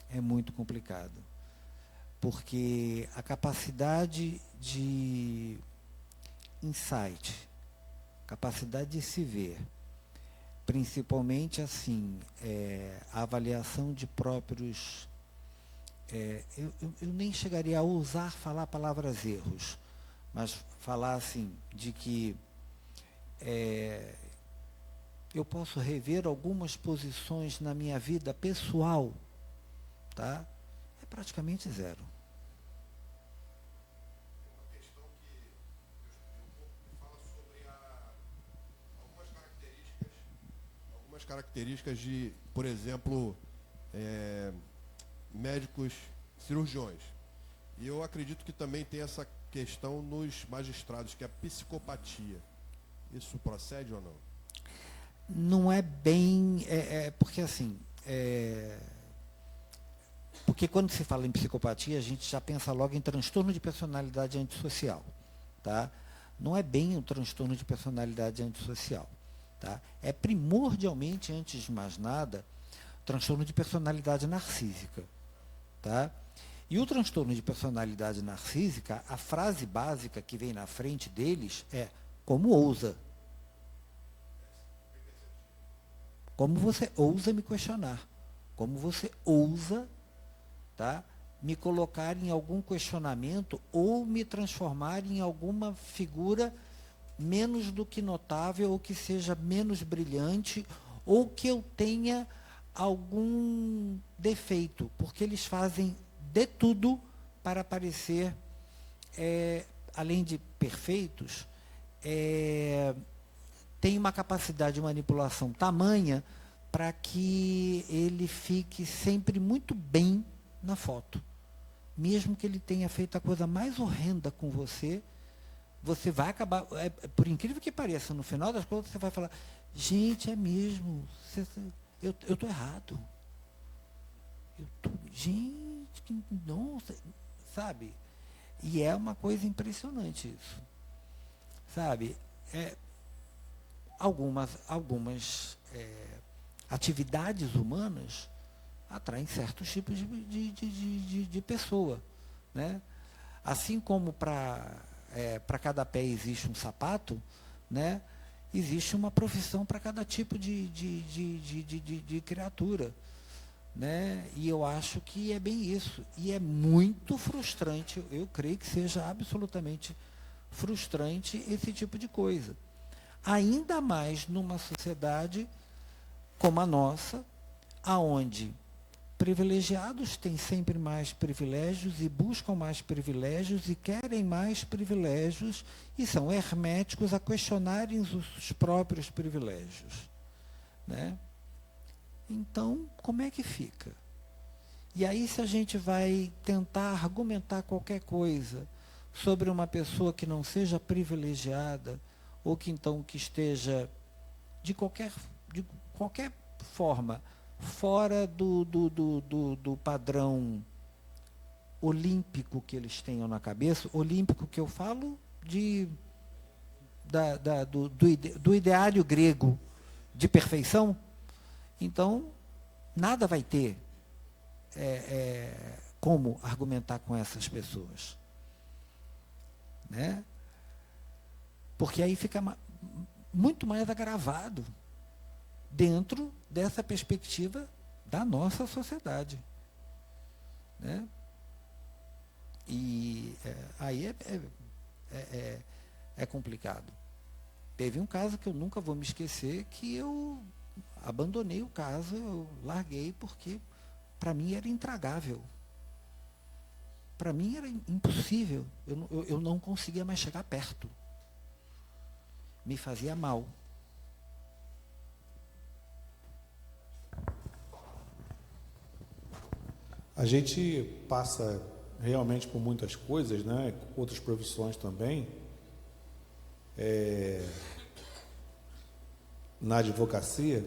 É muito complicado. Porque a capacidade de insight, capacidade de se ver, principalmente assim, a avaliação de próprios... eu nem chegaria a ousar falar palavras erros, mas falar assim, de que eu posso rever algumas posições na minha vida pessoal, tá? É praticamente zero. Uma questão que eu fala sobre algumas características de, por exemplo, médicos cirurgiões. E eu acredito que também tem essa questão nos magistrados, que é a psicopatia. Isso procede ou não? Não é bem... porque assim... porque quando se fala em psicopatia, a gente já pensa logo em transtorno de personalidade antissocial. Tá? Não é bem um transtorno de personalidade antissocial. Tá? É primordialmente, antes de mais nada, transtorno de personalidade narcísica. Tá? E o transtorno de personalidade narcísica, a frase básica que vem na frente deles é: como ousa? Como você ousa me questionar? Como você ousa, tá, me colocar em algum questionamento ou me transformar em alguma figura menos do que notável, ou que seja menos brilhante, ou que eu tenha algum defeito, porque eles fazem de tudo para parecer, além de perfeitos, tem uma capacidade de manipulação tamanha para que ele fique sempre muito bem na foto. Mesmo que ele tenha feito a coisa mais horrenda com você, você vai acabar, por incrível que pareça, no final das contas você vai falar, gente, é mesmo, eu estou errado. Gente, nossa, sabe? E é uma coisa impressionante isso. Sabe? Algumas atividades humanas atraem certos tipos de pessoa, né? Assim como para cada pé existe um sapato, né? Existe uma profissão para cada tipo de criatura, né? E eu acho que é bem isso. E é muito frustrante, eu creio que seja absolutamente frustrante esse tipo de coisa. Ainda mais numa sociedade como a nossa, aonde privilegiados têm sempre mais privilégios e buscam mais privilégios e querem mais privilégios e são herméticos a questionarem os próprios privilégios, né? Então, como é que fica? E aí, se a gente vai tentar argumentar qualquer coisa sobre uma pessoa que não seja privilegiada ou que então que esteja de qualquer forma fora do padrão olímpico que eles tenham na cabeça, olímpico que eu falo do ideário grego de perfeição, então nada vai ter como argumentar com essas pessoas, né? Porque aí fica muito mais agravado dentro dessa perspectiva da nossa sociedade, né? E aí é complicado. Teve um caso que eu nunca vou me esquecer, que eu abandonei o caso, eu larguei porque para mim era intragável. Para mim era impossível, eu não conseguia mais chegar perto. Me fazia mal. A gente passa realmente por muitas coisas, né? Outras profissões também. Na advocacia,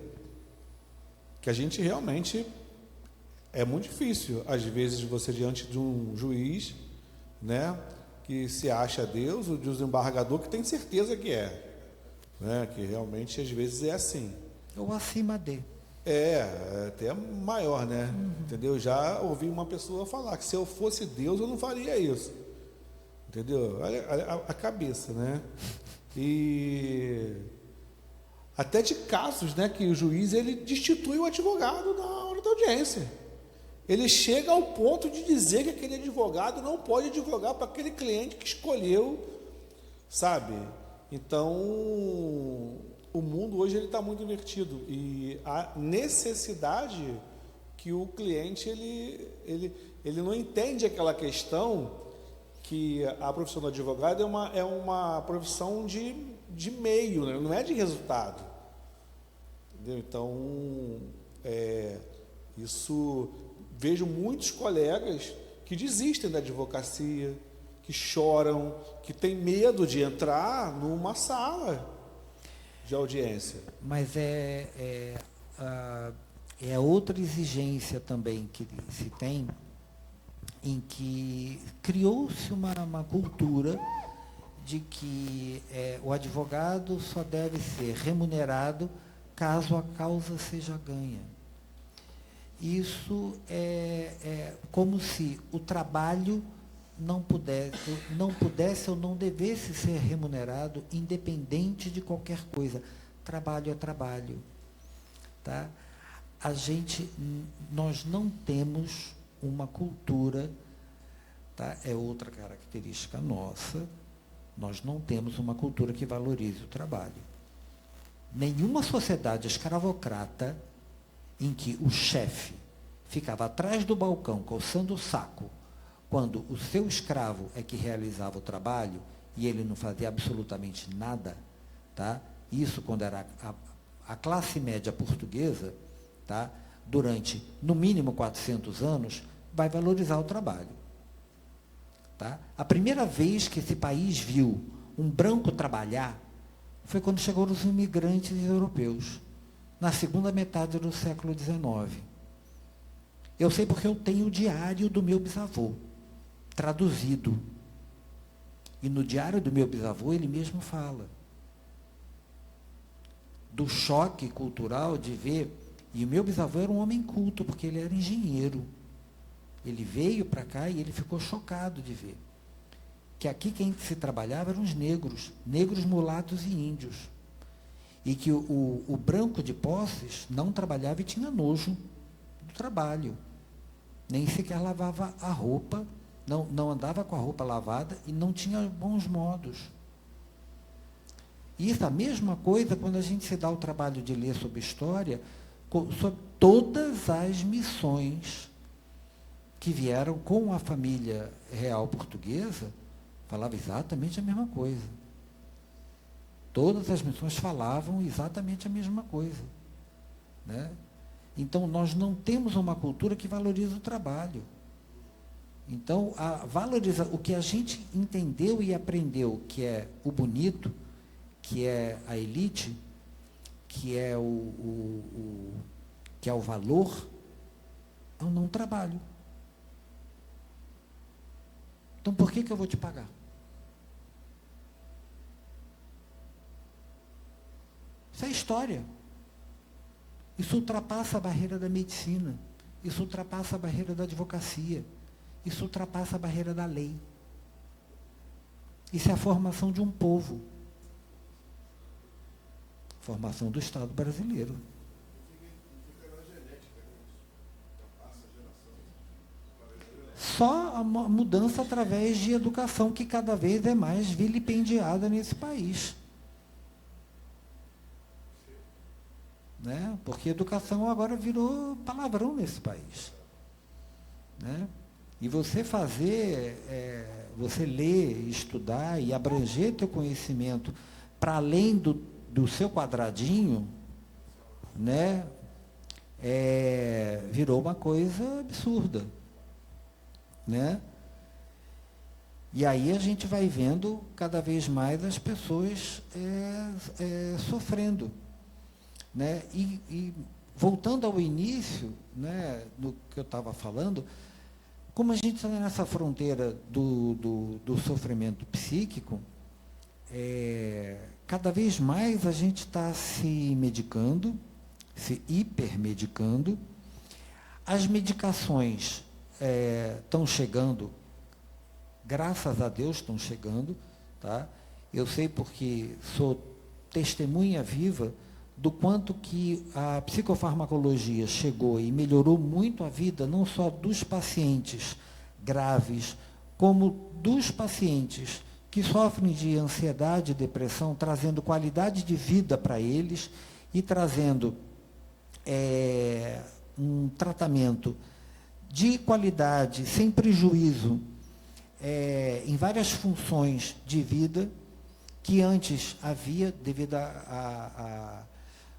que a gente realmente é muito difícil, às vezes, você diante de um juiz, né, que se acha Deus, o desembargador que tem certeza que né, que realmente às vezes é assim. Ou acima de. Até maior, né? Entendeu? Já ouvi uma pessoa falar que se eu fosse Deus eu não faria isso. Entendeu? Olha a cabeça, né? E até de casos, né, que o juiz ele destitui o advogado na hora da audiência. Ele chega ao ponto de dizer que aquele advogado não pode advogar para aquele cliente que escolheu, sabe? Então, o mundo hoje ele está muito invertido e a necessidade que o cliente ele não entende aquela questão que a profissão do advogado é uma profissão de meio, né? Não é de resultado, entendeu? Então isso vejo muitos colegas que desistem da advocacia, que choram, que têm medo de entrar numa sala de audiência. Mas é outra exigência também que se tem, em que criou-se uma cultura de que o advogado só deve ser remunerado caso a causa seja ganha. Isso é como se o trabalho não pudesse ou não devesse ser remunerado independente de qualquer coisa. Trabalho é trabalho, tá? Nós não temos uma cultura, tá? É outra característica nossa, nós não temos uma cultura que valorize o trabalho. Nenhuma sociedade escravocrata em que o chefe ficava atrás do balcão coçando o saco quando o seu escravo é que realizava o trabalho e ele não fazia absolutamente nada, tá? isso quando era a classe média portuguesa, tá? Durante, no mínimo, 400 anos, vai valorizar o trabalho. Tá? A primeira vez que esse país viu um branco trabalhar foi quando chegaram os imigrantes europeus, na segunda metade do século XIX. Eu sei porque eu tenho o diário do meu bisavô, traduzido. E no diário do meu bisavô ele mesmo fala do choque cultural de ver. E o meu bisavô era um homem culto, porque ele era engenheiro. Ele veio para cá e ele ficou chocado de ver que aqui quem se trabalhava eram os negros, mulatos e índios. E que o branco de posses não trabalhava e tinha nojo do trabalho. Nem sequer lavava a roupa, não andava com a roupa lavada e não tinha bons modos. E isso é a mesma coisa quando a gente se dá o trabalho de ler sobre história, sobre todas as missões que vieram com a família real portuguesa, falava exatamente a mesma coisa. Todas as missões falavam exatamente a mesma coisa. Né? Então, nós não temos uma cultura que valoriza o trabalho. Então, o que a gente entendeu e aprendeu, que é o bonito, que é a elite, que é o valor, é o não trabalho. Então, por que eu vou te pagar? Isso é história. Isso ultrapassa a barreira da medicina. Isso ultrapassa a barreira da advocacia. Isso ultrapassa a barreira da lei. Isso é a formação de um povo. Formação do Estado brasileiro. Só a mudança através de educação, que cada vez é mais vilipendiada nesse país. Né? Porque educação agora virou palavrão nesse país. Né? E você você ler, estudar e abranger teu conhecimento para além do seu quadradinho, né? Virou uma coisa absurda. Né? E aí a gente vai vendo cada vez mais as pessoas sofrendo. Né? E voltando ao início, né, do que eu estava falando, como a gente está nessa fronteira do sofrimento psíquico, cada vez mais a gente está se medicando, se hipermedicando. As medicações estão chegando, graças a Deus estão chegando, tá? Eu sei porque sou testemunha viva do quanto que a psicofarmacologia chegou e melhorou muito a vida, não só dos pacientes graves, como dos pacientes que sofrem de ansiedade e depressão, trazendo qualidade de vida para eles e trazendo um tratamento de qualidade, sem prejuízo, em várias funções de vida que antes havia, devido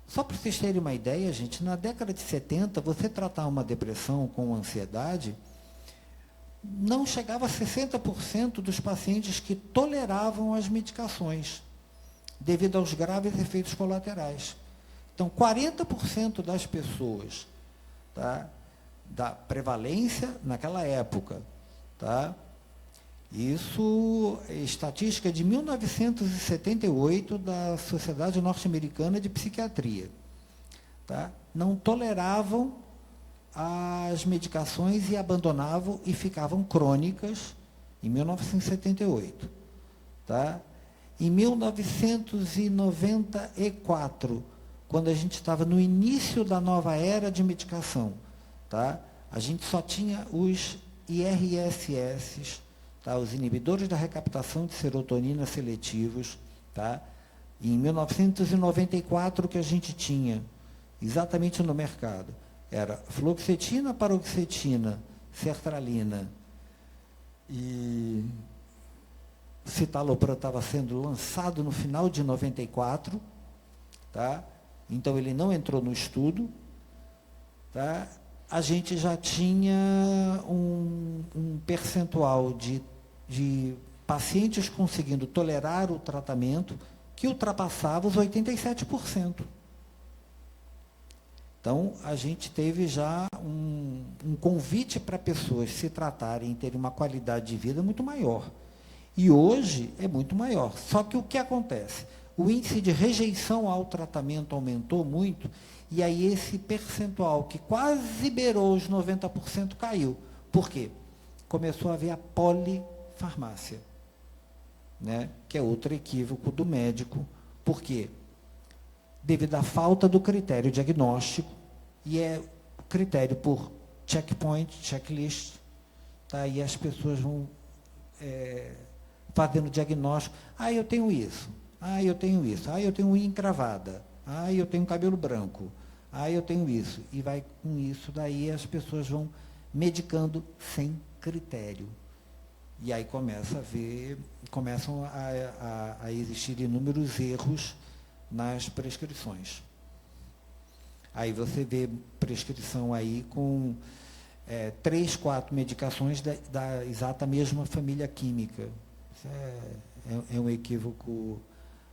Só para vocês terem uma ideia, gente, na década de 70, você tratar uma depressão com ansiedade, não chegava a 60% dos pacientes que toleravam as medicações, devido aos graves efeitos colaterais. Então, 40% das pessoas, tá, da prevalência naquela época, tá, isso é estatística de 1978 da Sociedade Norte-Americana de Psiquiatria. Tá? Não toleravam as medicações e abandonavam e ficavam crônicas em 1978. Tá? Em 1994, quando a gente estava no início da nova era de medicação, tá? A gente só tinha os IRSS, tá? Os inibidores da recaptação de serotonina seletivos. Tá? Em 1994, o que a gente tinha exatamente no mercado era fluoxetina, paroxetina, sertralina e citalopram estava sendo lançado no final de 94, tá? Então ele não entrou no estudo, tá? A gente já tinha um percentual de pacientes conseguindo tolerar o tratamento que ultrapassava os 87%. Então, a gente teve já um convite para pessoas se tratarem e terem uma qualidade de vida muito maior. E hoje é muito maior. Só que o que acontece? O índice de rejeição ao tratamento aumentou muito, e aí esse percentual, que quase beirou os 90%, caiu. Por quê? Começou a haver a polifarmácia, né? Que é outro equívoco do médico. Por quê? Devido à falta do critério diagnóstico, e é critério por checkpoint, checklist, tá? E as pessoas vão fazendo diagnóstico. Eu tenho isso. Eu tenho isso. Eu tenho unha encravada. Eu tenho cabelo branco. Eu tenho isso. E vai com isso, daí as pessoas vão medicando sem critério. E aí começam a existir inúmeros erros nas prescrições. Aí você vê prescrição aí com 3, 4 medicações da exata mesma família química. Isso é um equívoco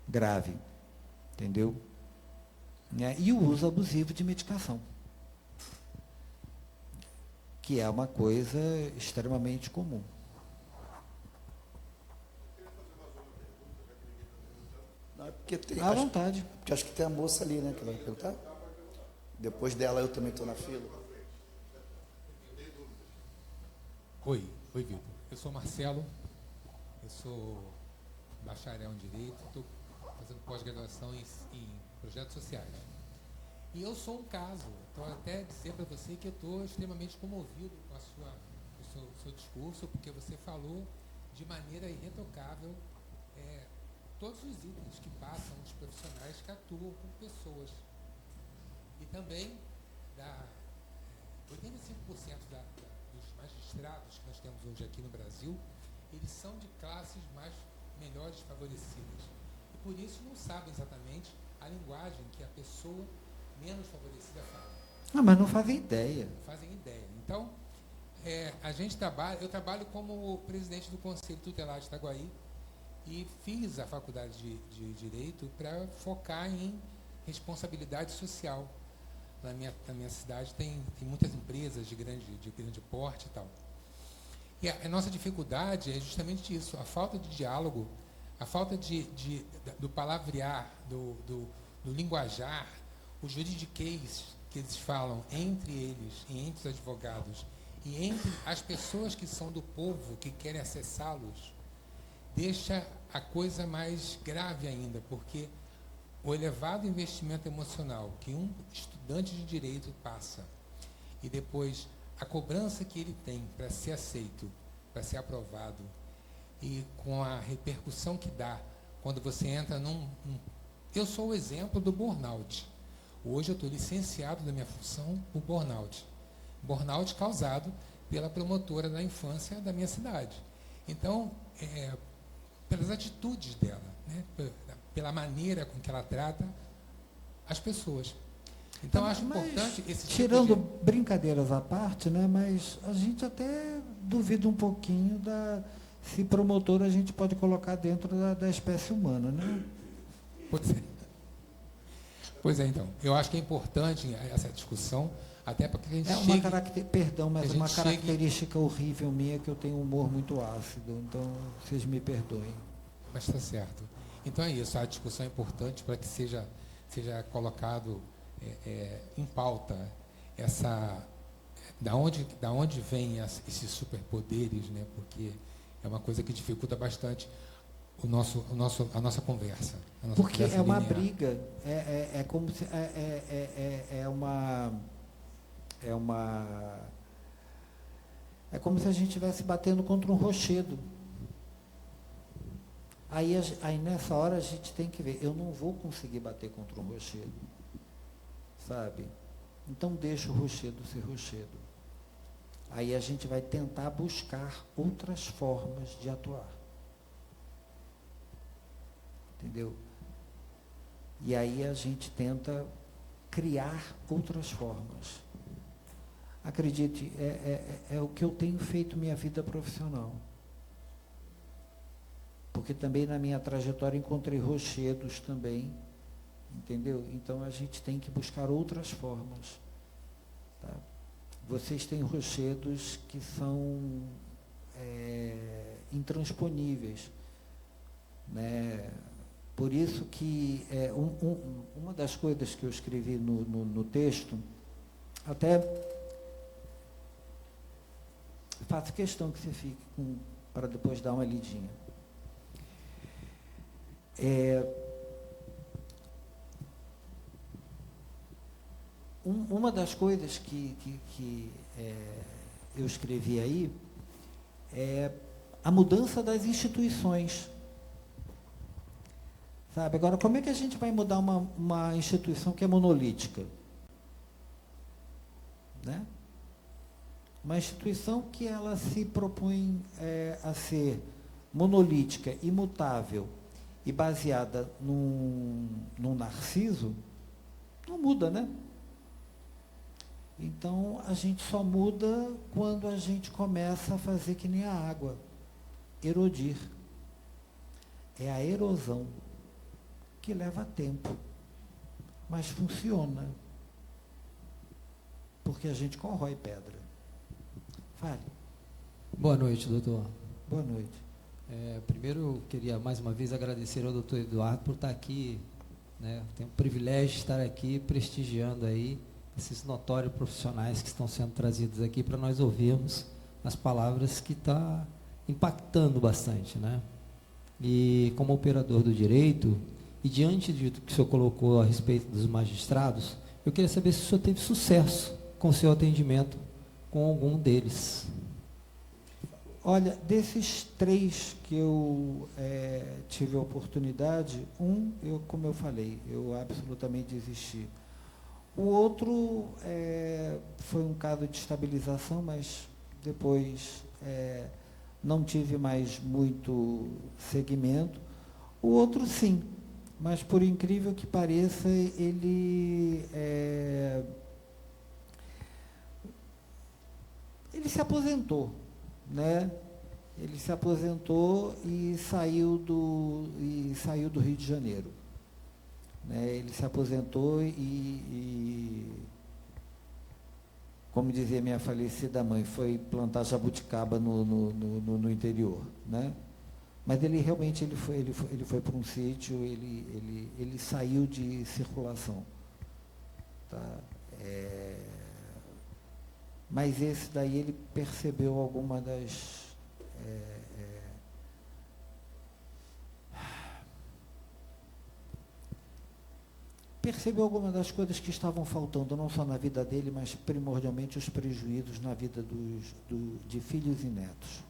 grave, entendeu? E o uso abusivo de medicação, que é uma coisa extremamente comum. À vontade. Porque acho que tem a moça ali, né, que vai perguntar. Depois dela eu também estou na fila. Oi, Vitor. Eu sou Marcelo, eu sou bacharel em Direito, estou fazendo pós-graduação em projetos sociais. E eu sou um caso, então até dizer para você que eu estou extremamente comovido com o seu discurso, porque você falou de maneira irretocável todos os itens que passam dos profissionais que atuam com pessoas. E também 85% dos magistrados que nós temos hoje aqui no Brasil, eles são de classes melhores favorecidas. E por isso não sabem exatamente a linguagem que a pessoa menos favorecida fala. Mas não fazem ideia. Não fazem ideia. Então, eu trabalho como presidente do Conselho Tutelar de Itaguaí e fiz a faculdade de Direito para focar em responsabilidade social. Na minha cidade tem muitas empresas de grande porte e tal. E a nossa dificuldade é justamente isso, a falta de diálogo, a falta do palavrear, do linguajar, o juridiquês que eles falam entre eles e entre os advogados e entre as pessoas que são do povo, que querem acessá-los, deixa a coisa mais grave ainda, porque o elevado investimento emocional que um estudante de direito passa e depois a cobrança que ele tem para ser aceito, para ser aprovado, e com a repercussão que dá quando você entra Eu sou o exemplo do burnout. Hoje eu estou licenciado da minha função por burnout. Burnout causado pela promotora da infância da minha cidade. Então, pelas atitudes dela, né? Pela maneira com que ela trata as pessoas. Então, acho importante esse tipo tirando brincadeiras à parte, né? Mas a gente até duvida um pouquinho se promotor a gente pode colocar dentro da espécie humana, né? Pois é, então. Eu acho que é importante essa discussão, até para que a gente uma característica horrível minha, que eu tenho um humor muito ácido, então vocês me perdoem. Mas está certo. Então é isso, a discussão é importante para que seja colocado em pauta da onde vêm esses superpoderes, né? Porque é uma coisa que dificulta bastante a nossa conversa. Porque é uma briga, é como se é como se a gente estivesse batendo contra um rochedo. Aí nessa hora a gente tem que ver, eu não vou conseguir bater contra um rochedo, sabe? Então deixa o rochedo ser rochedo. Aí a gente vai tentar buscar outras formas de atuar. Entendeu? E aí a gente tenta criar outras formas. Acredite, é o que eu tenho feito minha vida profissional. Porque também na minha trajetória encontrei rochedos também, entendeu? Então a gente tem que buscar outras formas. Tá? Vocês têm rochedos que são intransponíveis, né? Por isso que uma das coisas que eu escrevi no texto, até faço questão que você fique para depois dar uma lidinha. Uma das coisas que eu escrevi aí é a mudança das instituições. Sabe? Agora, como é que a gente vai mudar uma instituição que é monolítica? Né? Uma instituição que ela se propõe a ser monolítica, imutável e baseada num narciso, não muda, né? Então, a gente só muda quando a gente começa a fazer que nem a água, erodir. É a erosão, que leva tempo, mas funciona, porque a gente corrói pedra. Fale. Boa noite, doutor. Boa noite. Primeiro, eu queria mais uma vez agradecer ao doutor Eduardo por estar aqui, né? Tenho o privilégio de estar aqui prestigiando aí esses notórios profissionais que estão sendo trazidos aqui para nós ouvirmos as palavras que estão impactando bastante, né? E como operador do direito, e diante do que o senhor colocou a respeito dos magistrados, eu queria saber se o senhor teve sucesso com o seu atendimento com algum deles. Olha, desses 3 que eu tive a oportunidade, como eu falei, eu absolutamente desisti. O outro foi um caso de estabilização, mas depois não tive mais muito seguimento. O outro, sim, mas por incrível que pareça, ele se aposentou, né? Ele se aposentou e saiu do Rio de Janeiro. Né? Ele se aposentou e, como dizia minha falecida mãe, foi plantar jabuticaba no interior, né? Mas ele realmente ele foi para um sítio, ele saiu de circulação, tá? Mas esse daí ele percebeu alguma das coisas que estavam faltando, não só na vida dele, mas primordialmente os prejuízos na vida de filhos e netos.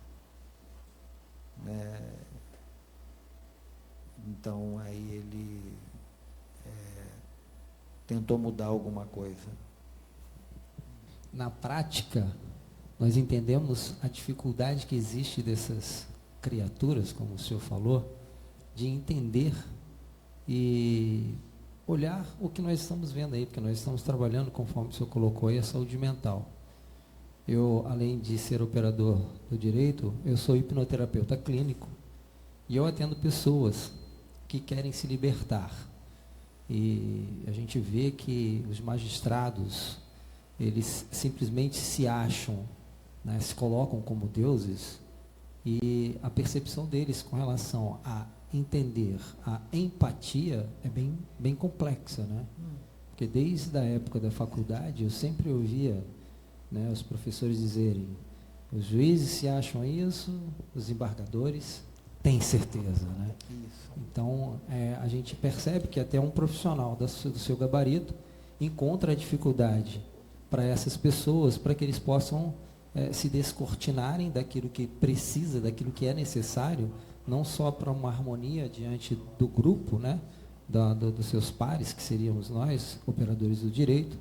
Então, aí ele tentou mudar alguma coisa. Na prática, nós entendemos a dificuldade que existe dessas criaturas, como o senhor falou, de entender e olhar o que nós estamos vendo aí, porque nós estamos trabalhando, conforme o senhor colocou aí, a saúde mental. Eu, além de ser operador do direito, eu sou hipnoterapeuta clínico e eu atendo pessoas que querem se libertar. E a gente vê que os magistrados, eles simplesmente se acham, né, se colocam como deuses, e a percepção deles com relação a entender a empatia é bem complexa, né? Porque desde a época da faculdade eu sempre ouvia, né, os professores dizerem: os juízes se acham isso, os embargadores têm certeza, né? Isso. Então a gente percebe que até um profissional do seu gabarito encontra a dificuldade para essas pessoas, para que eles possam se descortinarem daquilo que precisa, daquilo que é necessário, não só para uma harmonia diante do grupo, né, dos seus pares, que seríamos nós, operadores do direito,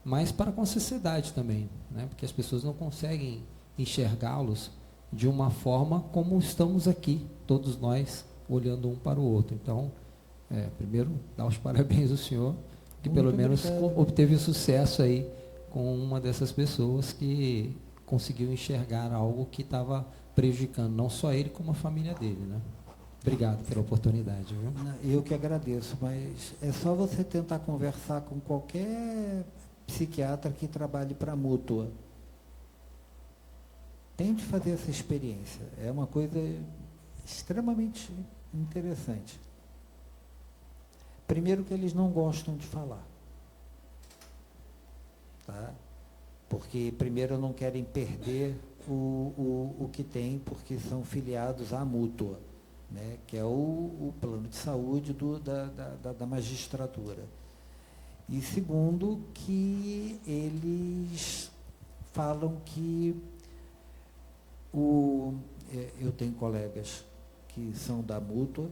mas para com a sociedade também, né, porque as pessoas não conseguem enxergá-los de uma forma como estamos aqui, todos nós, olhando um para o outro. Então, Primeiro, dar os parabéns ao senhor, que Muito pelo menos obrigado. obteve sucesso aí com uma dessas pessoas que conseguiu enxergar algo que estava prejudicando não só ele, como a família dele, né? Obrigado pela oportunidade, viu? Eu que agradeço, mas é só você tentar conversar com qualquer psiquiatra que trabalhe para a mútua. Tente fazer essa experiência. É uma coisa extremamente interessante. Primeiro que eles não gostam de falar. Tá? Porque primeiro não querem perder o que tem, porque são filiados à mútua, né? Que é o plano de saúde da magistratura. E segundo, que eles falam que eu tenho colegas que são da mútua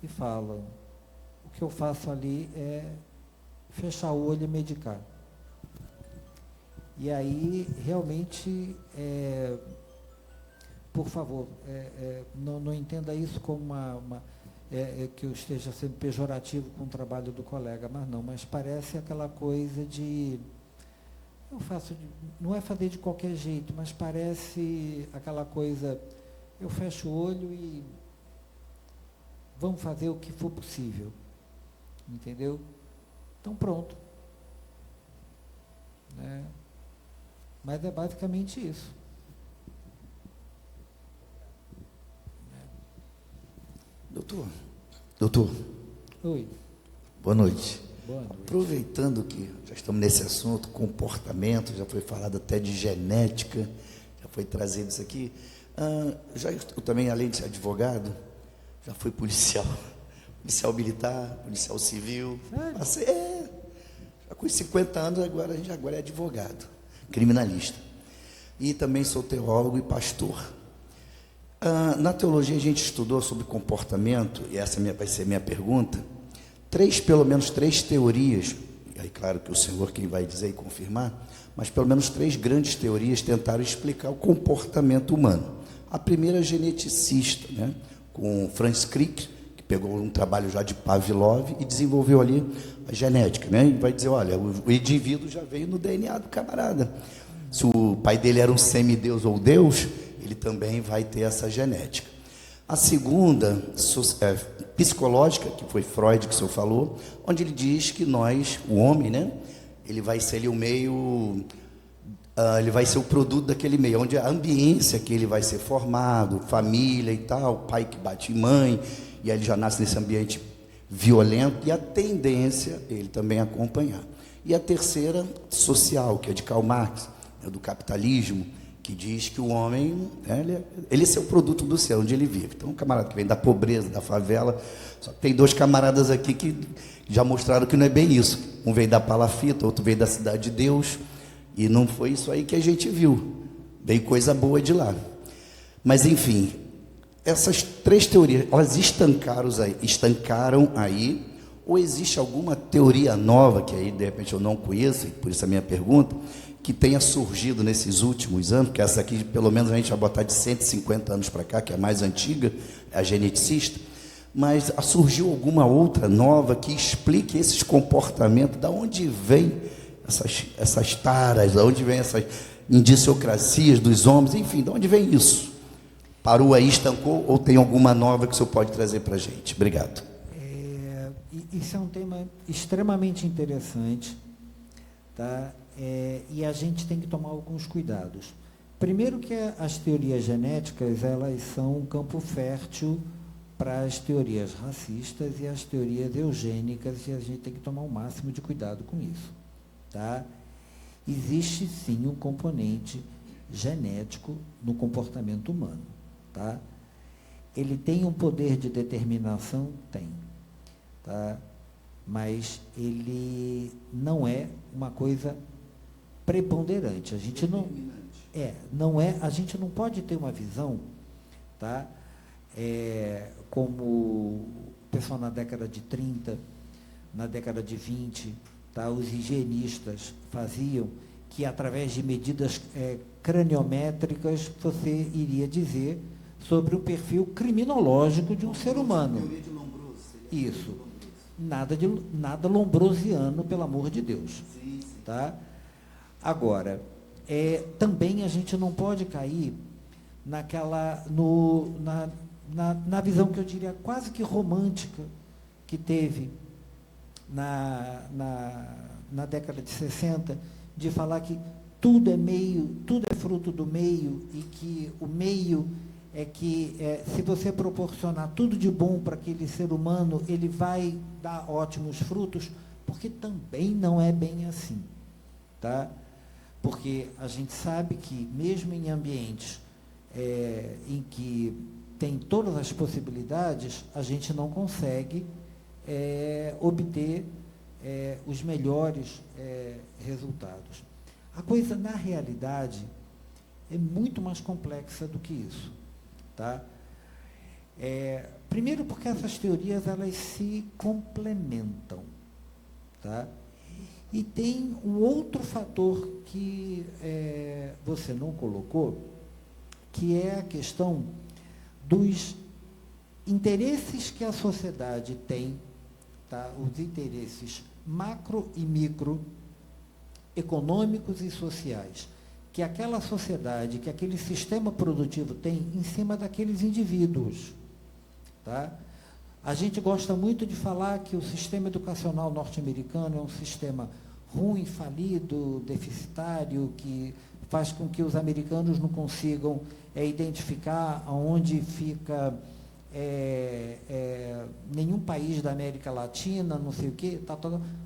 e falam, o que eu faço ali é fechar o olho e medicar. E aí, realmente, por favor, não entenda isso como que eu esteja sendo pejorativo com o trabalho do colega, mas parece aquela coisa de, não é fazer de qualquer jeito, mas parece aquela coisa, eu fecho o olho e vamos fazer o que for possível, entendeu? Então pronto. Né? Mas é basicamente isso. Doutor, Oi. boa noite. Boa noite. Aproveitando que já estamos nesse assunto, comportamento, já foi falado até de genética, já foi trazido isso aqui. Eu também, além de ser advogado, já fui policial militar, policial civil. Sério? Já com 50 anos, agora é advogado, criminalista. E também sou teólogo e pastor. Na teologia a gente estudou sobre comportamento, e essa vai ser a minha pergunta, pelo menos três teorias, e aí claro que o senhor quem vai dizer e confirmar, mas pelo menos 3 grandes teorias tentaram explicar o comportamento humano. A primeira geneticista, né, com Franz Crick, que pegou um trabalho já de Pavlov e desenvolveu ali a genética, né, e vai dizer, olha, o indivíduo já veio no DNA do camarada. Se o pai dele era um semideus ou Deus, ele também vai ter essa genética. A segunda, psicológica, que foi Freud que o senhor falou, onde ele diz que nós, o homem, né, ele vai ser ali o meio, ele vai ser o produto daquele meio, onde a ambiência que ele vai ser formado, família e tal, pai que bate em mãe, e aí ele já nasce nesse ambiente violento, e a tendência ele também acompanhar. E a terceira, social, que é de Karl Marx, do capitalismo, que diz que o homem, ele é o produto do céu, onde ele vive. Então, um camarada que vem da pobreza, da favela, só tem 2 camaradas aqui que já mostraram que não é bem isso. Um veio da palafita, outro veio da Cidade de Deus, e não foi isso aí que a gente viu. Veio coisa boa de lá. Mas, enfim, essas 3 teorias, elas estancaram aí, ou existe alguma teoria nova, que aí, de repente, eu não conheço, e por isso a minha pergunta, que tenha surgido nesses últimos anos, que essa aqui, pelo menos, a gente vai botar de 150 anos para cá, que é a mais antiga, é a geneticista, mas surgiu alguma outra nova que explique esses comportamentos, da onde vem essas taras, da onde vem essas indiciocracias dos homens, enfim, de onde vem isso? Parou aí, estancou, ou tem alguma nova que o senhor pode trazer para a gente? Obrigado. Isso é um tema extremamente interessante, tá? E a gente tem que tomar alguns cuidados. Primeiro que as teorias genéticas, elas são um campo fértil para as teorias racistas e as teorias eugênicas, e a gente tem que tomar o máximo de cuidado com isso. Tá? Existe, sim, um componente genético no comportamento humano. Tá? Ele tem um poder de determinação? Tem. Tá? Mas ele não é uma coisa preponderante. A gente a gente não pode ter uma visão, tá? Como o pessoal na década de 30, na década de 20, tá? Os higienistas faziam, que através de medidas craniométricas você iria dizer sobre o perfil criminológico de um ser humano. Isso. nada lombrosiano, pelo amor de Deus. Tá? Agora, também a gente não pode cair na visão que eu diria quase que romântica que teve na década de 60, de falar que tudo é meio, tudo é fruto do meio, e que o meio se você proporcionar tudo de bom para aquele ser humano, ele vai dar ótimos frutos, porque também não é bem assim. Tá? Porque a gente sabe que, mesmo em ambientes em que tem todas as possibilidades, a gente não consegue obter os melhores resultados. A coisa, na realidade, é muito mais complexa do que isso. Tá? Primeiro porque essas teorias elas se complementam. Tá? E tem um outro fator que você não colocou, que é a questão dos interesses que a sociedade tem, tá? Os interesses macro e micro, econômicos e sociais, que aquela sociedade, que aquele sistema produtivo tem em cima daqueles indivíduos. Tá? A gente gosta muito de falar que o sistema educacional norte-americano é um sistema ruim, falido, deficitário, que faz com que os americanos não consigam identificar aonde fica nenhum país da América Latina, não sei o quê,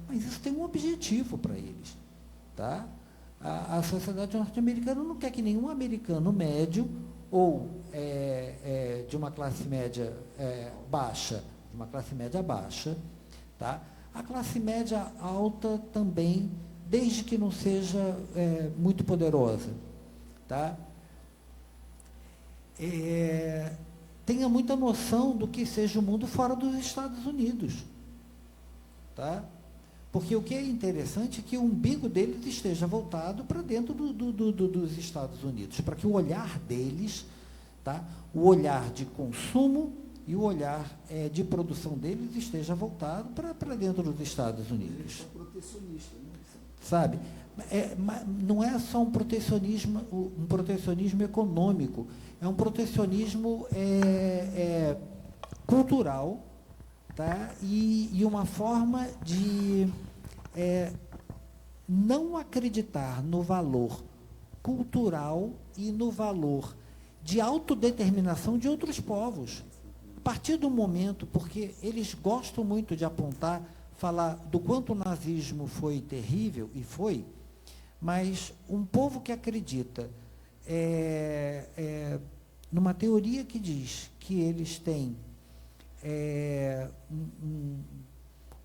mas isso tem um objetivo para eles. Tá? A sociedade norte-americana não quer que nenhum americano médio ou de uma classe média baixa, tá? A classe média alta também, desde que não seja muito poderosa. Tá? Tenha muita noção do que seja o mundo fora dos Estados Unidos. Tá? Porque o que é interessante é que o umbigo deles esteja voltado para dentro dos Estados Unidos, para que o olhar deles, tá? O olhar de consumo e o olhar de produção deles esteja voltado para dentro dos Estados Unidos. Sabe? Não é só um protecionismo econômico, é um protecionismo cultural, tá? E uma forma de não acreditar no valor cultural e no valor de autodeterminação de outros povos. A partir do momento, porque eles gostam muito de apontar, falar do quanto o nazismo foi terrível, e foi, mas um povo que acredita numa teoria que diz que eles têm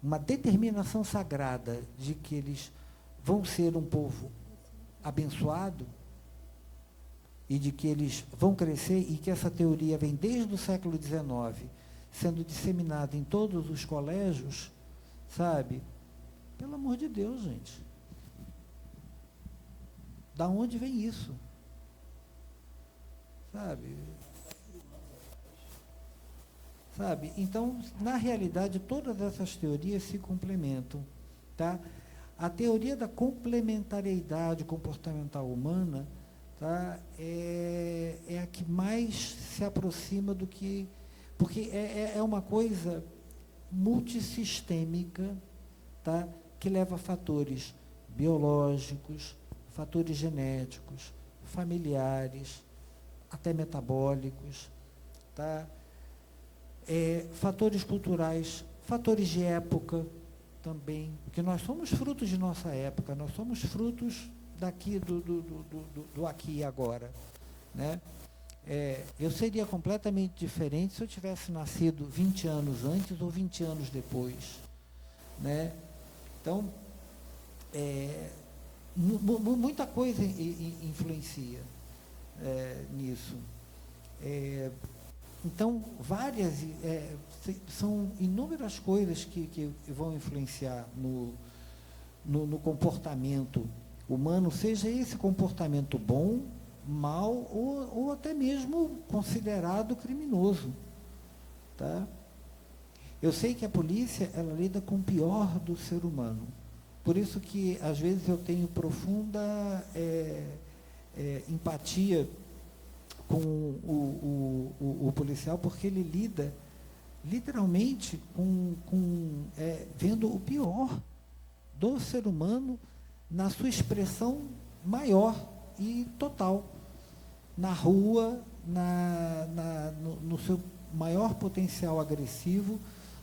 uma determinação sagrada de que eles vão ser um povo abençoado e de que eles vão crescer, e que essa teoria vem desde o século XIX, sendo disseminada em todos os colégios, sabe? Pelo amor de Deus, gente. Da onde vem isso? Sabe? Então, na realidade, todas essas teorias se complementam. Tá? A teoria da complementariedade comportamental humana, tá? É a que mais se aproxima do que... Porque é uma coisa multissistêmica, tá? Que leva a fatores biológicos, fatores genéticos, familiares, até metabólicos, tá? Fatores culturais, fatores de época também, porque nós somos frutos de nossa época, nós somos frutos daqui, do aqui e agora. Né? Eu seria completamente diferente se eu tivesse nascido 20 anos antes ou 20 anos depois. Né? Então, muita coisa influencia nisso. Então, são inúmeras coisas que vão influenciar no comportamento humano, seja esse comportamento bom, mal ou até mesmo considerado criminoso. Tá? Eu sei que a polícia, ela lida com o pior do ser humano. Por isso que, às vezes, eu tenho profunda empatia com o policial, porque ele lida, literalmente, vendo o pior do ser humano na sua expressão maior e total. Na rua, no seu maior potencial agressivo,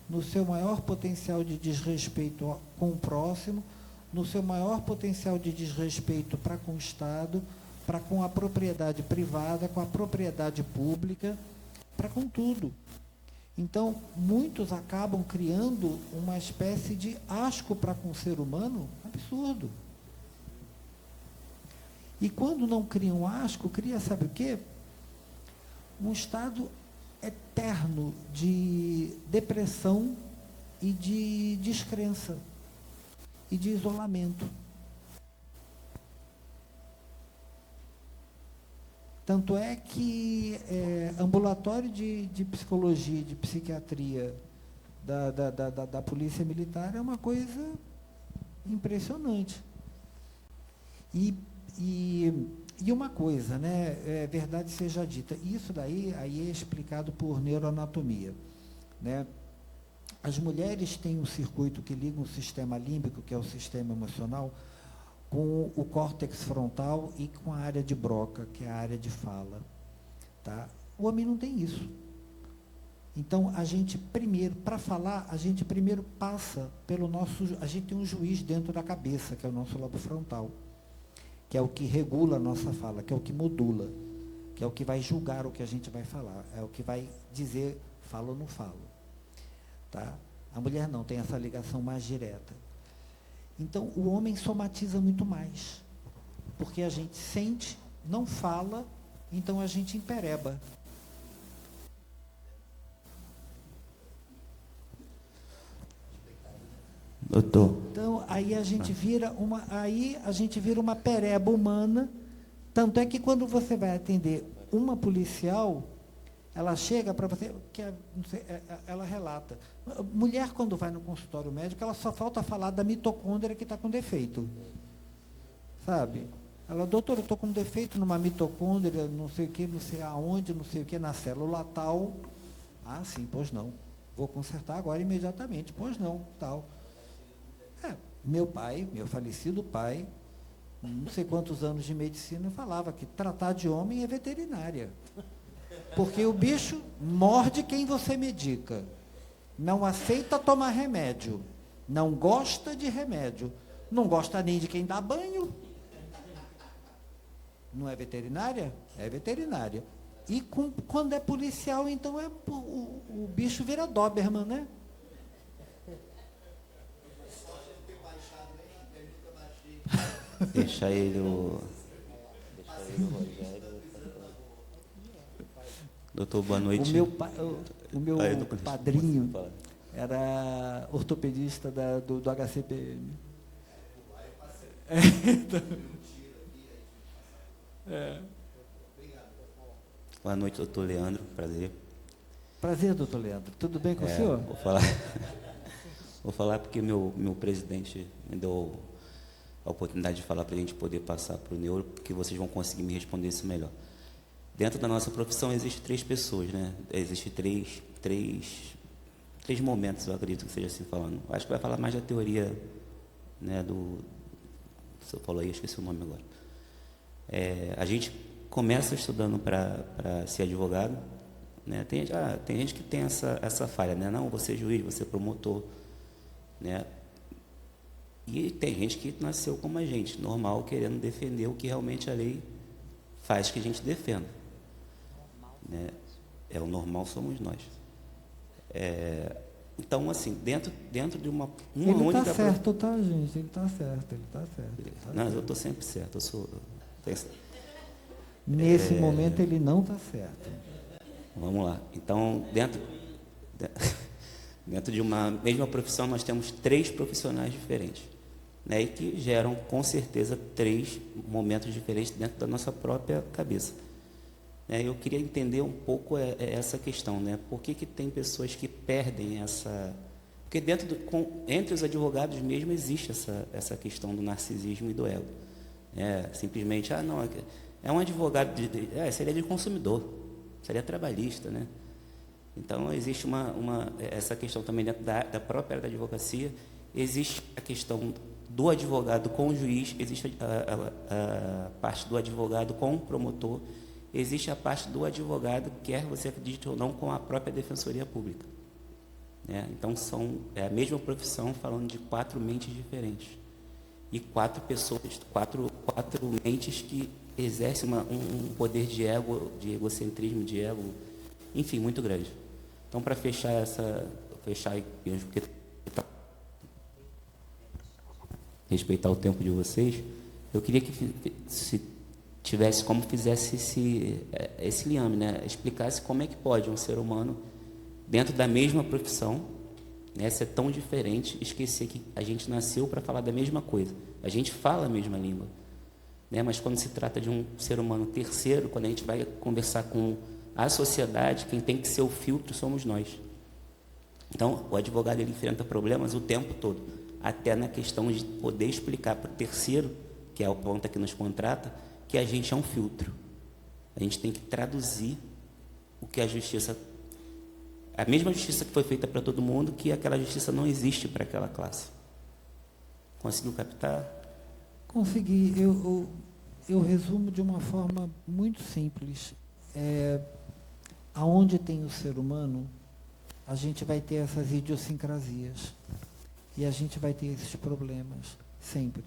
no seu maior potencial de desrespeito com o próximo, no seu maior potencial de desrespeito para com o Estado, para com a propriedade privada, com a propriedade pública, para com tudo. Então, muitos acabam criando uma espécie de asco para com o ser humano absurdo. E quando não criam asco, cria, sabe o quê? Um estado eterno de depressão e de descrença e de isolamento. Tanto é que ambulatório de psicologia, de psiquiatria da Polícia Militar é uma coisa impressionante. E uma coisa, né, verdade seja dita, isso daí aí é explicado por neuroanatomia, né? As mulheres têm um circuito que liga o sistema límbico, que é o sistema emocional, com o córtex frontal e com a área de Broca, que é a área de fala, tá? O homem não tem isso. Então, a gente primeiro, para falar, a gente primeiro passa pelo nosso, a gente tem um juiz dentro da cabeça, que é o nosso lobo frontal, que é o que regula a nossa fala, que é o que modula, que é o que vai julgar o que a gente vai falar, é o que vai dizer, falo ou não falo. Tá? A mulher não, tem essa ligação mais direta. Então, o homem somatiza muito mais, porque a gente sente, não fala, então a gente impereba. Doutor. Então, aí a gente vira uma pereba humana, tanto é que quando você vai atender uma policial, ela chega para você, não sei, ela relata. Mulher, quando vai no consultório médico, ela só falta falar da mitocôndria que está com defeito. Sabe? Ela, doutor, eu estou com defeito numa mitocôndria, não sei o que, não sei aonde, não sei o que, na célula tal. Ah, sim, pois não. Vou consertar agora imediatamente. Pois não, tal. Meu pai, meu falecido pai, não sei quantos anos de medicina, falava que tratar de homem é veterinária. Porque o bicho morde quem você medica. Não aceita tomar remédio. Não gosta de remédio. Não gosta nem de quem dá banho. Não é veterinária? É veterinária. E quando é policial, então o bicho vira Doberman, né? Deixa ele o Rogério. Doutor, boa noite. O meu padrinho era ortopedista do HCPM. Boa noite, doutor Leandro. Prazer. Prazer, doutor Leandro. Tudo bem com o senhor? Vou falar porque meu presidente me deu a oportunidade de falar para a gente poder passar para o neuro, porque vocês vão conseguir me responder isso melhor. Dentro da nossa profissão existem 3 pessoas, né? Existem três momentos, eu acredito que seja assim falando. Acho que vai falar mais da teoria, né, o senhor falou aí, esqueci o nome agora. A gente começa estudando para ser advogado, né? Tem gente que tem essa falha, né? Não, você é juiz, você é promotor, né? E tem gente que nasceu como a gente, normal, querendo defender o que realmente a lei faz que a gente defenda. Né? O normal somos nós. Então, assim, dentro de uma ele única... está certo, tá, gente? Ele está certo, ele está certo. Não, eu estou sempre certo. Nesse momento, ele não está certo. Vamos lá. Então, dentro de uma mesma profissão, nós temos 3 profissionais diferentes, né, e que geram, com certeza, 3 momentos diferentes dentro da nossa própria cabeça. Eu queria entender um pouco essa questão, né? Por que tem pessoas que perdem essa... Porque entre os advogados mesmo existe essa questão do narcisismo e do ego. Simplesmente, não, é um advogado, seria de consumidor, seria trabalhista, né? Então, existe essa questão também dentro da própria área da advocacia. Existe a questão do advogado com o juiz, existe a parte do advogado com o promotor, existe a parte do advogado, quer você acredite ou não, com a própria defensoria pública. Então, é a mesma profissão falando de 4 mentes diferentes. E 4 pessoas, quatro mentes que exercem um poder de ego, de egocentrismo, de ego, enfim, muito grande. Então, para fechar porque respeitar o tempo de vocês, eu queria que se tivesse como fizesse esse liame, né? Explicasse como é que pode um ser humano, dentro da mesma profissão, né, ser tão diferente, esquecer que a gente nasceu para falar da mesma coisa. A gente fala a mesma língua, né? Mas quando se trata de um ser humano terceiro, quando a gente vai conversar com a sociedade, quem tem que ser o filtro somos nós. Então, o advogado ele enfrenta problemas o tempo todo, até na questão de poder explicar para o terceiro, que é a ponta que nos contrata, que a gente é um filtro. A gente tem que traduzir o que a justiça... A mesma justiça que foi feita para todo mundo, que aquela justiça não existe para aquela classe. Conseguiu captar? Consegui. Eu resumo de uma forma muito simples. Aonde tem o ser humano, a gente vai ter essas idiosincrasias. E a gente vai ter esses problemas, sempre.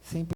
Sempre.